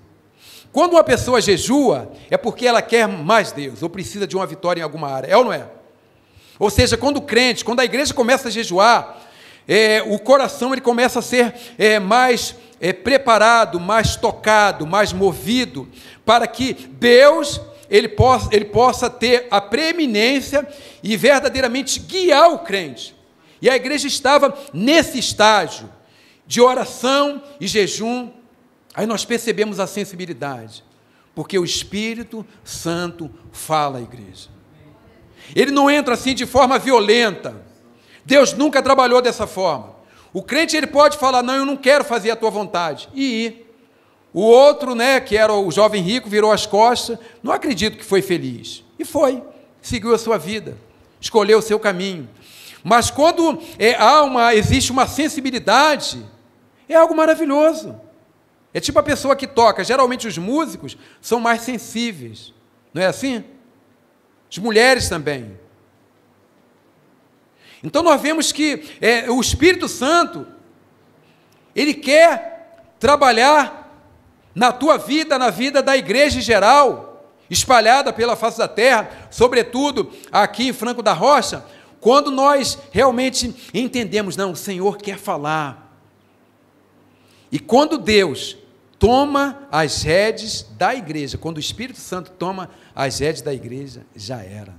Speaker 6: Quando uma pessoa jejua, é porque ela quer mais Deus, ou precisa de uma vitória em alguma área, é ou não é? Ou seja, quando o crente, quando a igreja começa a jejuar, o coração ele começa a ser mais preparado, mais tocado, mais movido, para que Deus ele possa ter a preeminência e verdadeiramente guiar o crente. E a igreja estava nesse estágio de oração e jejum. Aí nós percebemos a sensibilidade, porque o Espírito Santo fala à igreja. Ele não entra assim de forma violenta. Deus nunca trabalhou dessa forma. O crente ele pode falar, não, eu não quero fazer a tua vontade, e ir. O outro, né, que era o jovem rico, virou as costas, não acredito que foi feliz. E foi, seguiu a sua vida, escolheu o seu caminho. Mas quando existe uma sensibilidade, é algo maravilhoso. É tipo a pessoa que toca, geralmente os músicos são mais sensíveis, não é assim? As mulheres também. Então nós vemos que o Espírito Santo, ele quer trabalhar na tua vida, na vida da igreja em geral, espalhada pela face da terra, sobretudo aqui em Franco da Rocha, quando nós realmente entendemos, não, o Senhor quer falar. E quando Deus toma as rédeas da igreja, quando o Espírito Santo toma as rédeas da igreja, já era.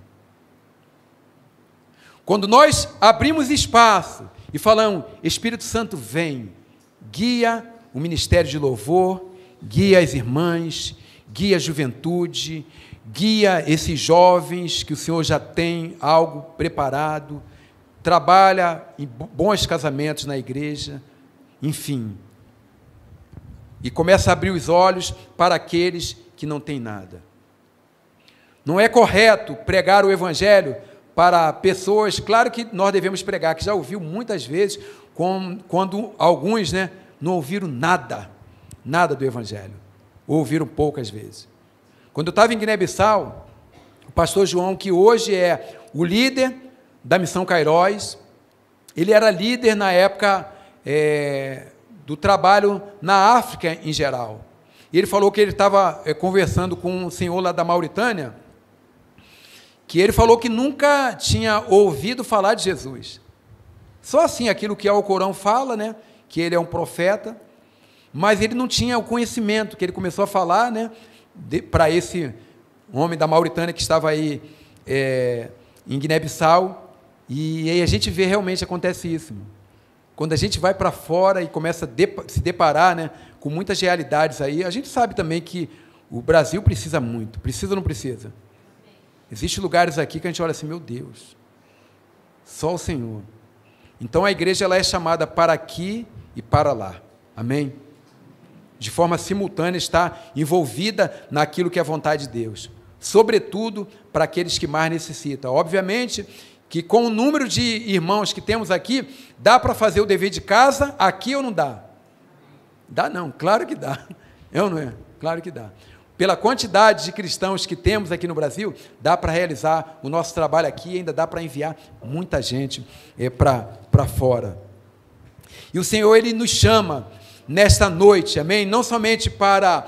Speaker 6: Quando nós abrimos espaço e falamos, Espírito Santo vem, guia o ministério de louvor, guia as irmãs, guia a juventude, guia esses jovens que o Senhor já tem algo preparado, trabalha em bons casamentos na igreja, enfim. E começa a abrir os olhos para aqueles que não têm nada. Não é correto pregar o Evangelho para pessoas, claro que nós devemos pregar, que já ouviu muitas vezes, quando alguns, né, não ouviram nada do Evangelho, ou ouviram poucas vezes. Quando eu estava em Guiné-Bissau, o pastor João, que hoje é o líder da Missão Cairóis, ele era líder na época do trabalho na África em geral. E ele falou que ele estava conversando com um senhor lá da Mauritânia, que ele falou que nunca tinha ouvido falar de Jesus. Só assim, aquilo que o Alcorão fala, né, que ele é um profeta, mas ele não tinha o conhecimento, que ele começou a falar, né, para esse homem da Mauritânia que estava aí em Guiné-Bissau, e aí a gente vê realmente acontece isso. Quando a gente vai para fora e começa a se deparar, né, com muitas realidades aí, a gente sabe também que o Brasil precisa muito, precisa ou não precisa? Existem lugares aqui que a gente olha assim, meu Deus, só o Senhor. Então a igreja ela é chamada para aqui e para lá, amém? De forma simultânea está envolvida naquilo que é a vontade de Deus, sobretudo para aqueles que mais necessitam. Obviamente que com o número de irmãos que temos aqui, dá para fazer o dever de casa aqui ou não dá? Dá não, claro que dá, é ou não é? Claro que dá. Pela quantidade de cristãos que temos aqui no Brasil, dá para realizar o nosso trabalho aqui e ainda dá para enviar muita gente para fora. E o Senhor, Ele nos chama nesta noite, amém? Não somente para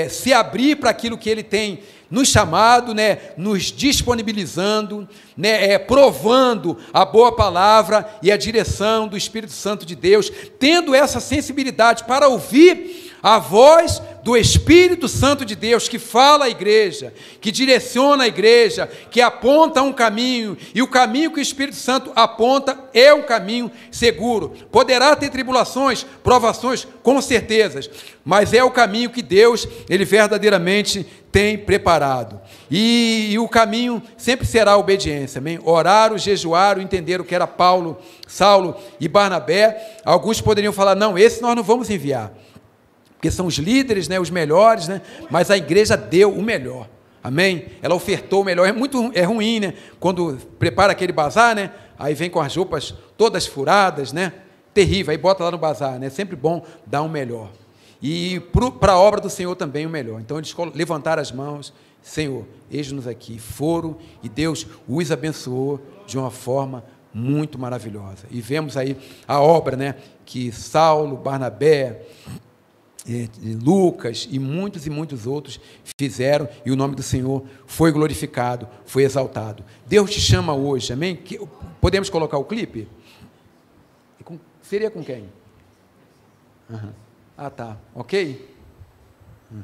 Speaker 6: se abrir para aquilo que Ele tem nos chamado, né, nos disponibilizando, né, provando a boa palavra e a direção do Espírito Santo de Deus, tendo essa sensibilidade para ouvir a voz do Espírito Santo de Deus, que fala à igreja, que direciona a igreja, que aponta um caminho, e o caminho que o Espírito Santo aponta é um caminho seguro. Poderá ter tribulações, provações, com certezas, mas é o caminho que Deus, Ele verdadeiramente tem preparado. E o caminho sempre será a obediência, amém? Oraram, jejuaram, entenderam que era Paulo, Saulo e Barnabé. Alguns poderiam falar, não, esse nós não vamos enviar, porque são os líderes, né, os melhores, né, mas a igreja deu o melhor, amém? Ela ofertou o melhor. É ruim, né, quando prepara aquele bazar, né, aí vem com as roupas todas furadas, né, terrível, aí bota lá no bazar, né, é sempre bom dar o melhor, e para a obra do Senhor também o melhor. Então eles levantaram as mãos, Senhor, eis-nos aqui, foram, e Deus os abençoou de uma forma muito maravilhosa, e vemos aí a obra, né, que Saulo, Barnabé, Lucas e muitos outros fizeram, e o nome do Senhor foi glorificado, foi exaltado. Deus te chama hoje, amém? Podemos colocar o clipe? Seria com quem? Uhum. Ah, tá, ok? Uhum.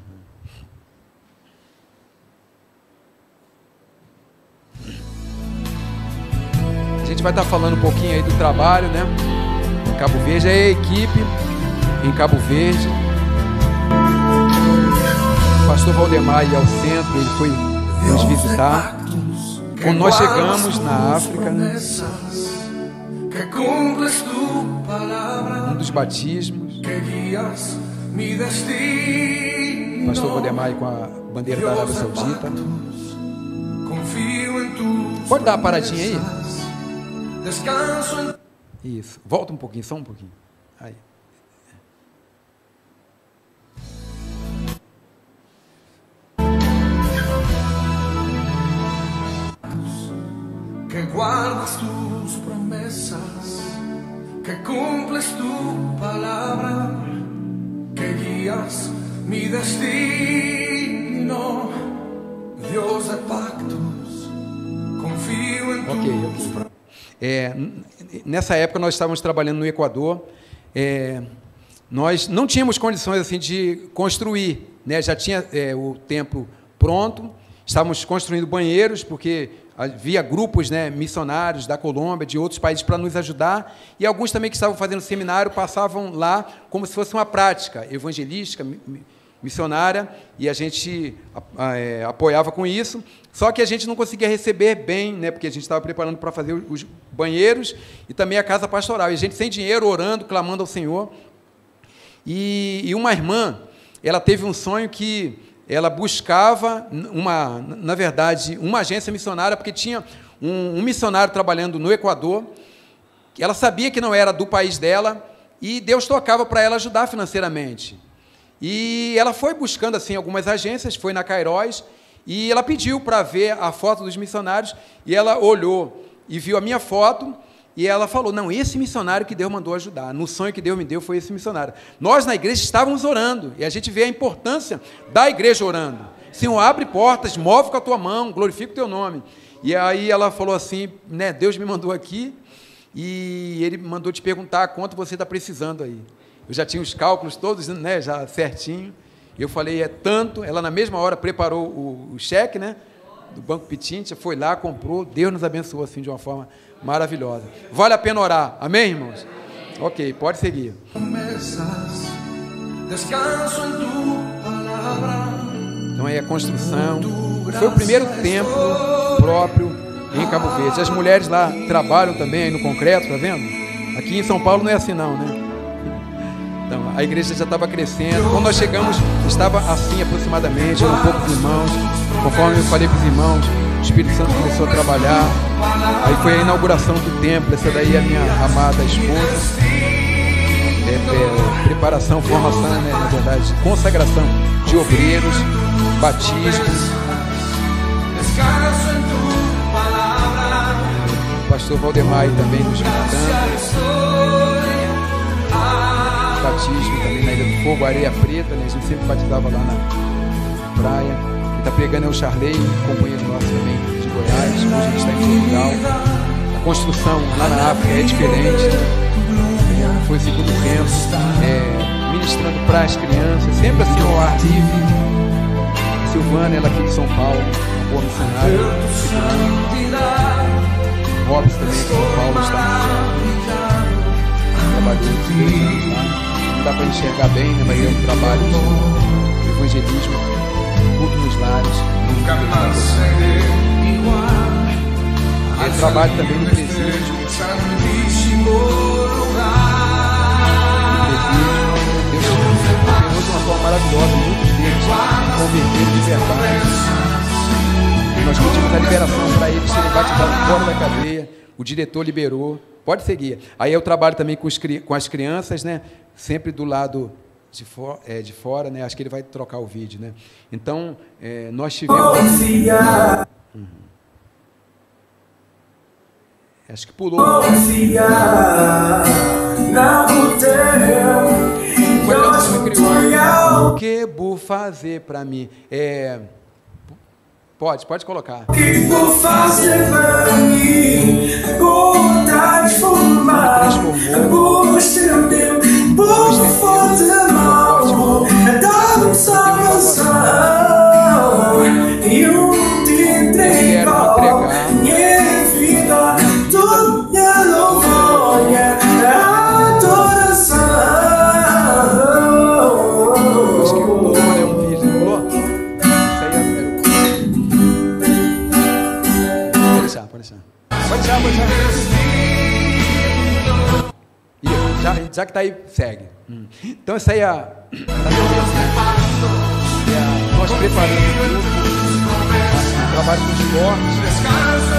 Speaker 6: A gente vai estar falando um pouquinho aí do trabalho, né? Em Cabo Verde, é a equipe em Cabo Verde. O pastor Valdemar ia ao centro, ele foi nos visitar. Quando nós chegamos na África, um dos batismos, o pastor Valdemar com a bandeira da Arábia Saudita. Pode dar uma paradinha aí? Isso, volta um pouquinho, só um pouquinho. Aí.
Speaker 7: Que guardas tus promesas, que cumples tu palabra, que guías mi destino, Dios de pactos, confío en tu.
Speaker 6: Ok. Nessa época nós estávamos trabalhando no Equador, nós não tínhamos condições assim de construir, né? Já tinha o templo pronto, estávamos construindo banheiros, porque havia grupos, né, missionários da Colômbia, de outros países, para nos ajudar, e alguns também que estavam fazendo seminário passavam lá como se fosse uma prática evangelística, missionária, e a gente apoiava com isso, só que a gente não conseguia receber bem, né, porque a gente estava preparando para fazer os banheiros e também a casa pastoral, e a gente sem dinheiro, orando, clamando ao Senhor, e uma irmã, ela teve um sonho que ela buscava, na verdade, uma agência missionária, porque tinha um missionário trabalhando no Equador, ela sabia que não era do país dela, e Deus tocava para ela ajudar financeiramente. E ela foi buscando assim algumas agências, foi na Kairos, e ela pediu para ver a foto dos missionários, e ela olhou e viu a minha foto, e ela falou, não, esse missionário que Deus mandou ajudar, no sonho que Deus me deu foi esse missionário. Nós na igreja estávamos orando, e a gente vê a importância da igreja orando. Senhor, abre portas, move com a tua mão, glorifica o teu nome. E aí ela falou assim, né, Deus me mandou aqui, e Ele mandou te perguntar quanto você está precisando aí. Eu já tinha os cálculos todos, né, já certinho, e eu falei, é tanto. Ela na mesma hora preparou o cheque, né, do Banco Pitincha, foi lá, comprou, Deus nos abençoou assim de uma forma maravilhosa. Vale a pena orar, amém, irmãos? Ok, pode seguir. Então aí a construção, foi o primeiro templo próprio em Cabo Verde. As mulheres lá trabalham também aí no concreto, tá vendo? Aqui em São Paulo não é assim não, né? Então, a igreja já estava crescendo. Quando nós chegamos, estava assim aproximadamente, eram poucos irmãos. Conforme eu falei para os irmãos, o Espírito Santo começou a trabalhar. Aí foi a inauguração do templo. Essa daí é a minha amada esposa. Preparação, formação, né, na verdade, consagração de obreiros, batismos. O pastor Valdemar também nos visitando. batismo também na Ilha do Fogo, Areia Preta, né? A gente sempre batizava lá na praia. Quem está pregando é o Charley, companheiro nosso também de Goiás. Hoje a gente está em Portugal. A construção lá na África é diferente, né? Foi o segundo tempo, ministrando para as crianças, sempre assim ao ar livre. A Silvana, ela aqui de São Paulo, uma boa missionária. Robson também de São Paulo está trabalhando uns 2 anos lá. Não dá para enxergar bem, né? Mas é um trabalho de evangelismo, culto nos lares. Ele trabalha também no presídio. Deus operou de uma forma maravilhosa, muitos deles converteram de verdade. Nós pedimos a liberação para eles serem batizados fora da cadeia. O diretor liberou. Pode seguir. Aí eu trabalho também com as crianças, né? Sempre do lado de fora, né? Acho que ele vai trocar o vídeo, né? Então, nós tivemos... Acho que pulou. O que vou fazer para mim? Pode colocar. O que vou fazer para mim? Vou transformar. Vou estender. Vou fazer mal. Dar salvação. E te entregar minha vida. Toda louvor. Adoração. Acho que pulou, né? Um vídeo, pulou? Pode deixar. Já que tá aí, segue. Então isso aí nós preparamos tudo. Trabalho com esportes.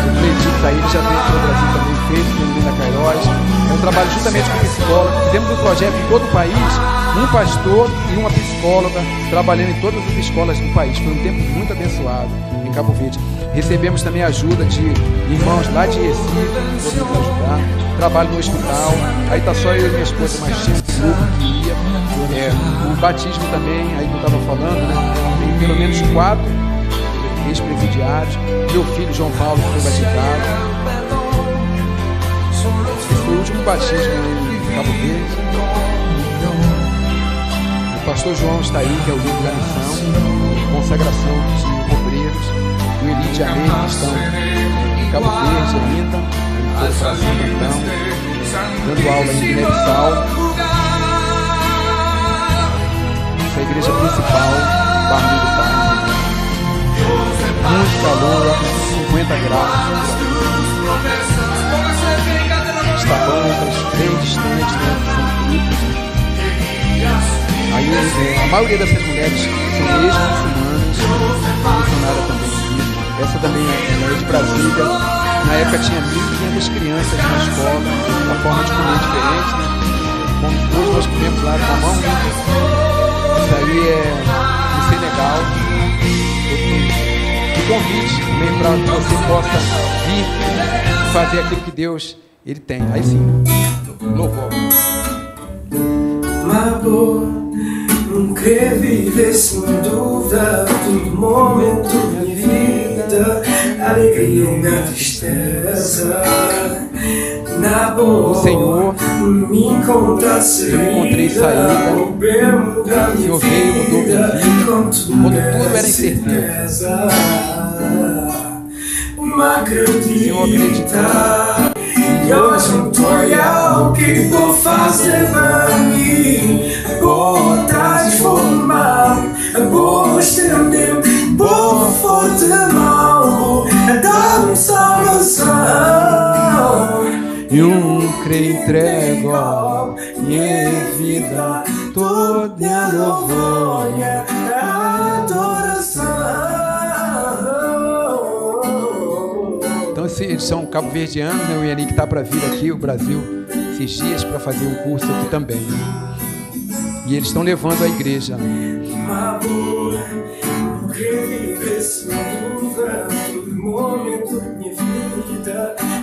Speaker 6: O Cleitinho tá aí, ele já veio para o Brasil também, fez com o Lina Queiroz. É um trabalho juntamente com psicólogo. Fizemos um projeto em todo o país, um pastor e uma psicóloga trabalhando em todas as escolas do país. Foi um tempo muito abençoado em Cabo Verde. Recebemos também a ajuda de irmãos lá de Recife, podemos ajudar. Trabalho no hospital. Aí tá só eu e minha esposa, mas tinha um grupo que ia. O batismo também, aí que eu estava falando, né? Tem pelo menos 4 ex-presidiários. Meu filho João Paulo foi batizado. Esse foi o último batismo em Cabo Verde. O pastor João está aí, que é o líder da missão, consagração de obreiros. O Eli de Amém, que estão em Cabo Verde ainda, então, dando aula em Guiné-Bissau. Essa é a igreja principal, Barulho do Pai. Muito calor, 50 graus. Está bancas bem distantes, né? Aí a maioria dessas mulheres são ex-muçulmanas, missionária também. Essa também é de Brasília. Na época tinha 1.500 crianças na escola, a forma de comer diferente, né? Hoje nós comemos lá com a mão, né? Isso aí é no Senegal. O convite também para que você possa vir fazer aquilo que Deus ele tem. Aí sim, louvor.
Speaker 7: Não quer viver sem dúvida todo momento da minha vida, alegria e na tristeza. Na boa,
Speaker 6: o Senhor,
Speaker 7: me encontrei saída.
Speaker 6: O Senhor veio, mudou minha vida, quando tudo era incerteza. O Senhor acreditar.
Speaker 7: E hoje eu tô o que vou fazer pra mim? Vou transformar, vou estender, vou fazer mal, dar salvação.
Speaker 6: E crê entrego minha vida toda a louvor e adoração. Então eles são cabo-verdianos, né? O Iani que está para vir aqui, o Brasil, esses dias para fazer um curso aqui também, né? E eles estão levando a igreja.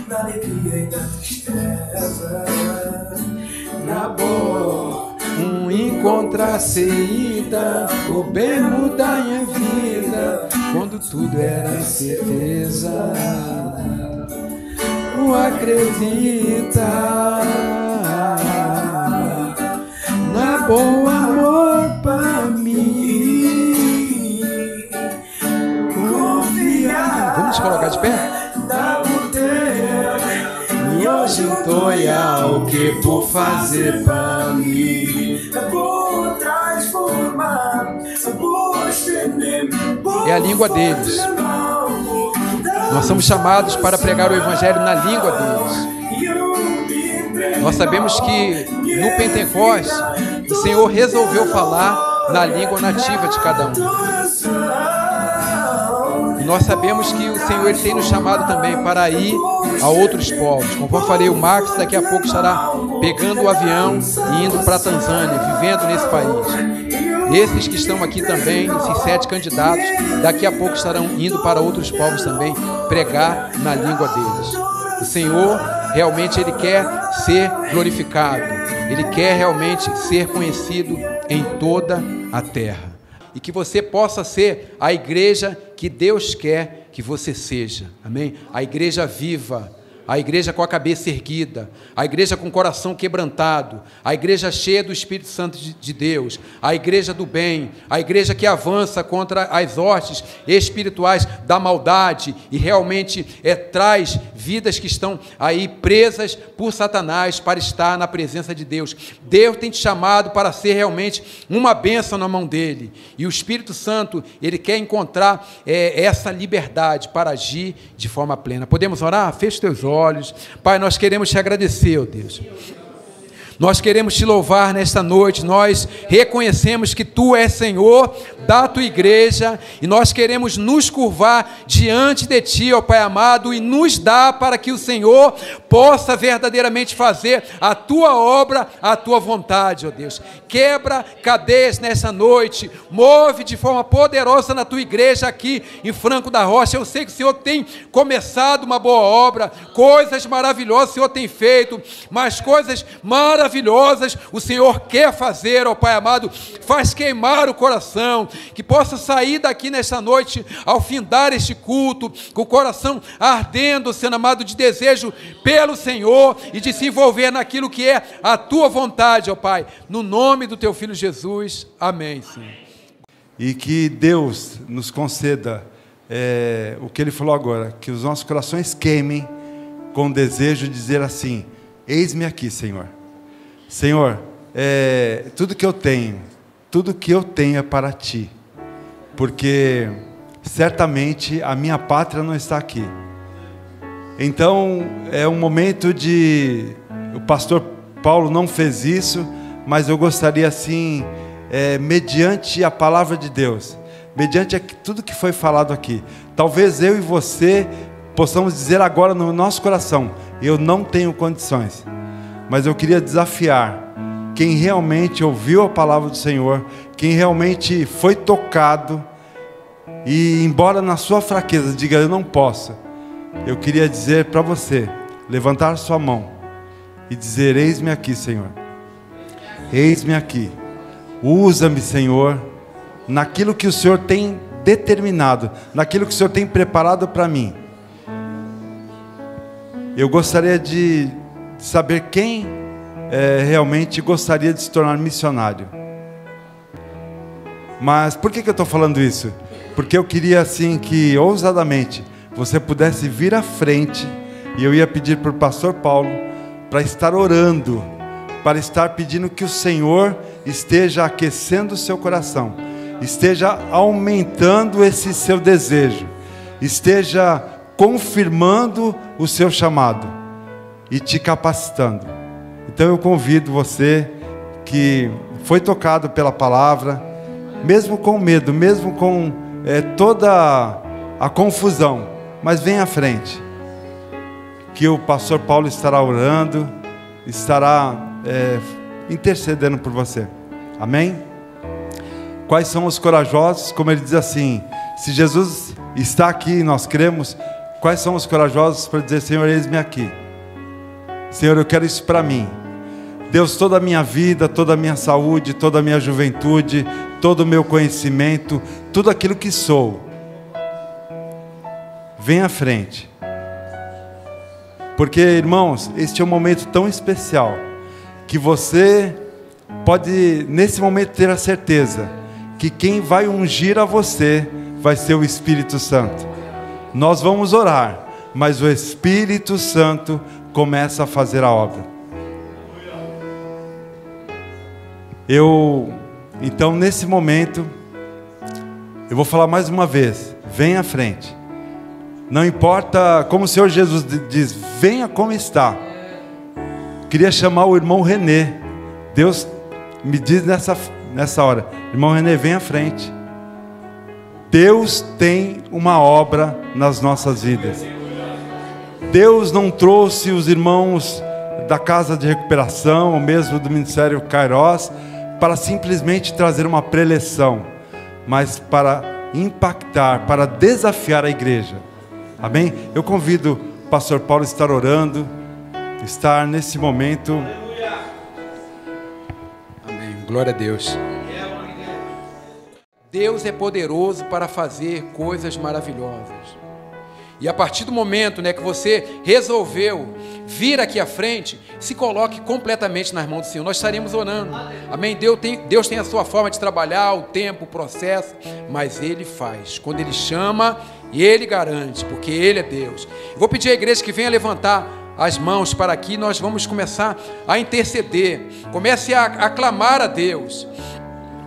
Speaker 7: Na alegria e na tristeza, na boa,
Speaker 6: encontrar saída, o bem mudar minha vida, quando tudo era certeza. Não acredita na boa amor pra mim. Confiar. Vamos colocar de pé? E hoje eu tô o que por fazer pra mim. É a língua deles. Nós somos chamados para pregar o evangelho na língua deles. Nós sabemos que no Pentecostes o Senhor resolveu falar na língua nativa de cada um. E nós sabemos que o Senhor ele tem nos chamado também para ir a outros povos. Como eu falei, o Max daqui a pouco estará pegando o avião e indo para a Tanzânia, vivendo nesse país. Esses que estão aqui também, esses 7 candidatos, daqui a pouco estarão indo para outros povos também, pregar na língua deles. O Senhor realmente ele quer ser glorificado, ele quer realmente ser conhecido em toda a terra. E que você possa ser a igreja que Deus quer que você seja, amém? A igreja viva, a igreja com a cabeça erguida, a igreja com o coração quebrantado, a igreja cheia do Espírito Santo de Deus, a igreja do bem, a igreja que avança contra as hostes espirituais da maldade e realmente traz vidas que estão aí presas por Satanás para estar na presença de Deus. Deus tem te chamado para ser realmente uma bênção na mão dele, e o Espírito Santo, ele quer encontrar essa liberdade para agir de forma plena. Podemos orar? Feche os teus olhos. Pai, nós queremos te agradecer, ó Deus. Nós queremos te louvar nesta noite, nós reconhecemos que Tu és Senhor da Tua igreja, e nós queremos nos curvar diante de Ti, ó Pai amado, e nos dar para que o Senhor possa verdadeiramente fazer a Tua obra, a Tua vontade, ó Deus. Quebra cadeias nessa noite, move de forma poderosa na Tua igreja aqui em Franco da Rocha. Eu sei que o Senhor tem começado uma boa obra, coisas maravilhosas o Senhor tem feito, mas coisas maravilhosas o Senhor quer fazer, ó Pai amado. Faz queimar o coração, que possa sair daqui nesta noite, ao findar este culto, com o coração ardendo, Senhor amado, de desejo pelo Senhor e de se envolver naquilo que é a Tua vontade, ó Pai, no nome do Teu Filho Jesus, amém, Senhor.
Speaker 8: E que Deus nos conceda o que Ele falou agora, que os nossos corações queimem com o desejo de dizer assim: eis-me aqui, Senhor. Senhor, tudo que eu tenho é para Ti, porque certamente a minha pátria não está aqui. Então é um momento o pastor Paulo não fez isso, mas eu gostaria assim, mediante a palavra de Deus, mediante tudo que foi falado aqui, talvez eu e você possamos dizer agora no nosso coração: eu não tenho condições. Mas eu queria desafiar quem realmente ouviu a palavra do Senhor, quem realmente foi tocado, e embora na sua fraqueza diga: eu não posso. Eu queria dizer para você, levantar sua mão e dizer: eis-me aqui, Senhor. Eis-me aqui. Usa-me, Senhor, naquilo que o Senhor tem determinado, naquilo que o Senhor tem preparado para mim. Eu gostaria de saber quem realmente gostaria de se tornar missionário. Mas por que eu estou falando isso? Porque eu queria assim que ousadamente você pudesse vir à frente, e eu ia pedir para o pastor Paulo para estar orando, para estar pedindo que o Senhor esteja aquecendo o seu coração, esteja aumentando esse seu desejo, esteja confirmando o seu chamado e te capacitando. Então eu convido você que foi tocado pela palavra, mesmo com medo, mesmo com toda a confusão, mas vem à frente, que o pastor Paulo estará orando, estará intercedendo por você. Amém? Quais são os corajosos? Como ele diz assim: se Jesus está aqui e nós cremos, quais são os corajosos para dizer: Senhor, eis-me aqui. Senhor, eu quero isso para mim. Deus, toda a minha vida, toda a minha saúde, toda a minha juventude, todo o meu conhecimento, tudo aquilo que sou. Vem à frente. Porque, irmãos, este é um momento tão especial que você pode, nesse momento, ter a certeza que quem vai ungir a você vai ser o Espírito Santo. Nós vamos orar, mas o Espírito Santo começa a fazer a obra. Então, nesse momento, eu vou falar mais uma vez: vem à frente. Não importa, como o Senhor Jesus diz, venha como está. Queria chamar o irmão René. Deus me diz nessa hora: irmão René, vem à frente. Deus tem uma obra nas nossas vidas. Deus não trouxe os irmãos da Casa de Recuperação, ou mesmo do Ministério Kairos, para simplesmente trazer uma preleção, mas para impactar, para desafiar a igreja. Amém? Eu convido o pastor Paulo a estar orando, estar nesse momento.
Speaker 6: Amém. Glória a Deus. Deus é poderoso para fazer coisas maravilhosas. E a partir do momento, que você resolveu vir aqui à frente, se coloque completamente nas mãos do Senhor. Nós estaremos orando. Amém? Deus tem a sua forma de trabalhar, o tempo, o processo, mas Ele faz. Quando Ele chama, Ele garante, porque Ele é Deus. Eu vou pedir à igreja que venha levantar as mãos para aqui. Nós vamos começar a interceder. Comece a clamar a Deus.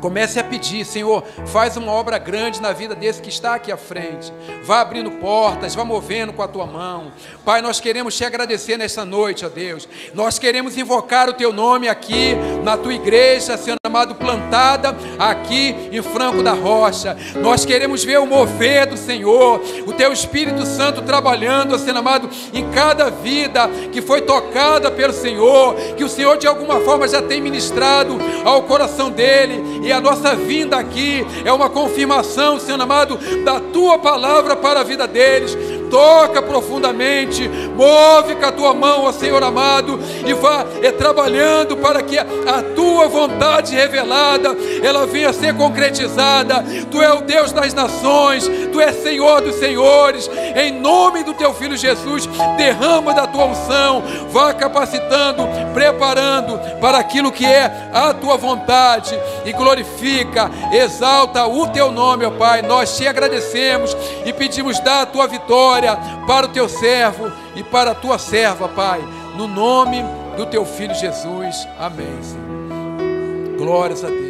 Speaker 6: Comece a pedir: Senhor, faz uma obra grande na vida desse que está aqui à frente. Vá abrindo portas, vá movendo com a tua mão. Pai, nós queremos te agradecer nesta noite, ó Deus. Nós queremos invocar o teu nome aqui na tua igreja, Senhor amado, plantada aqui em Franco da Rocha. Nós queremos ver o mover do Senhor, o teu Espírito Santo trabalhando, Senhor amado, em cada vida que foi tocada pelo Senhor, que o Senhor de alguma forma já tem ministrado ao coração dele. E a nossa vinda aqui é uma confirmação, Senhor amado, da tua palavra para a vida deles. Toca profundamente, move com a tua mão, ó Senhor amado, e vá trabalhando para que a tua vontade revelada, ela venha a ser concretizada. Tu és o Deus das nações, tu és Senhor dos senhores. Em nome do teu Filho Jesus, derrama da tua unção, vá capacitando, preparando para aquilo que é a tua vontade, e glorifica, exalta o teu nome, ó Pai. Nós te agradecemos e pedimos da tua vitória para o teu servo e para a tua serva, Pai, no nome do teu Filho Jesus. Amém, Senhor. Glórias a Deus.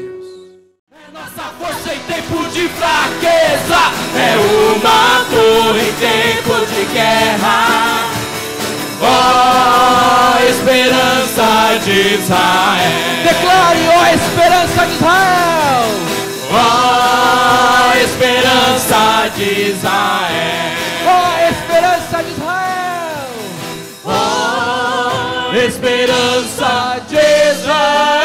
Speaker 4: É nossa força em tempo de fraqueza, é uma torre em tempo de guerra. Ó esperança de Israel,
Speaker 1: Declare, ó esperança de Israel.
Speaker 4: ó esperança de Israel,
Speaker 1: Ó esperança de Israel.
Speaker 4: ó esperança de Israel.